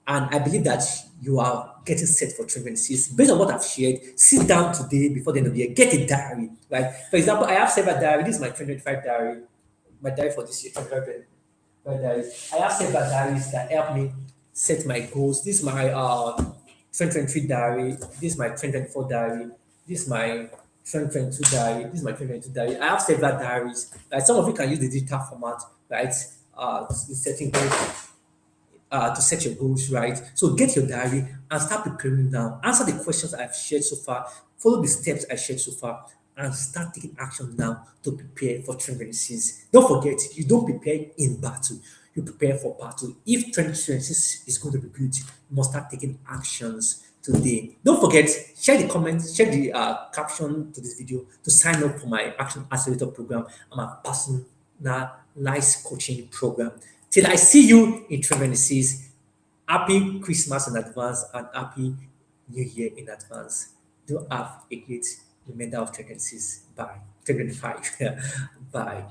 And I believe that you are getting set for 2026. Based on what I've shared, sit down today before the end of the year, get a diary, right? For example, I have several diary. This is my 2025 diary, my diary for this year, 2025 diaries. I have several diaries that help me set my goals. This is my 2023 diary. This is my 2024 diary. This is my 2022 diary. This is my 2022 diary. I have several diaries. Like some of you can use the digital format, right? Setting goals to set your goals right. So get your diary and start preparing now. Answer the questions I've shared so far. Follow the steps I shared so far and start taking action now to prepare for 2026. Don't forget, you don't prepare in battle. You prepare for battle. If 2026 is going to be good, you must start taking actions today. Don't forget, share the comments, share the caption to this video to sign up for my Action Accelerator program and my personalized coaching program. Till I see you in 2026, happy Christmas in advance and happy New Year in advance. Do have a great remainder of 2026. Bye. 2025. Bye.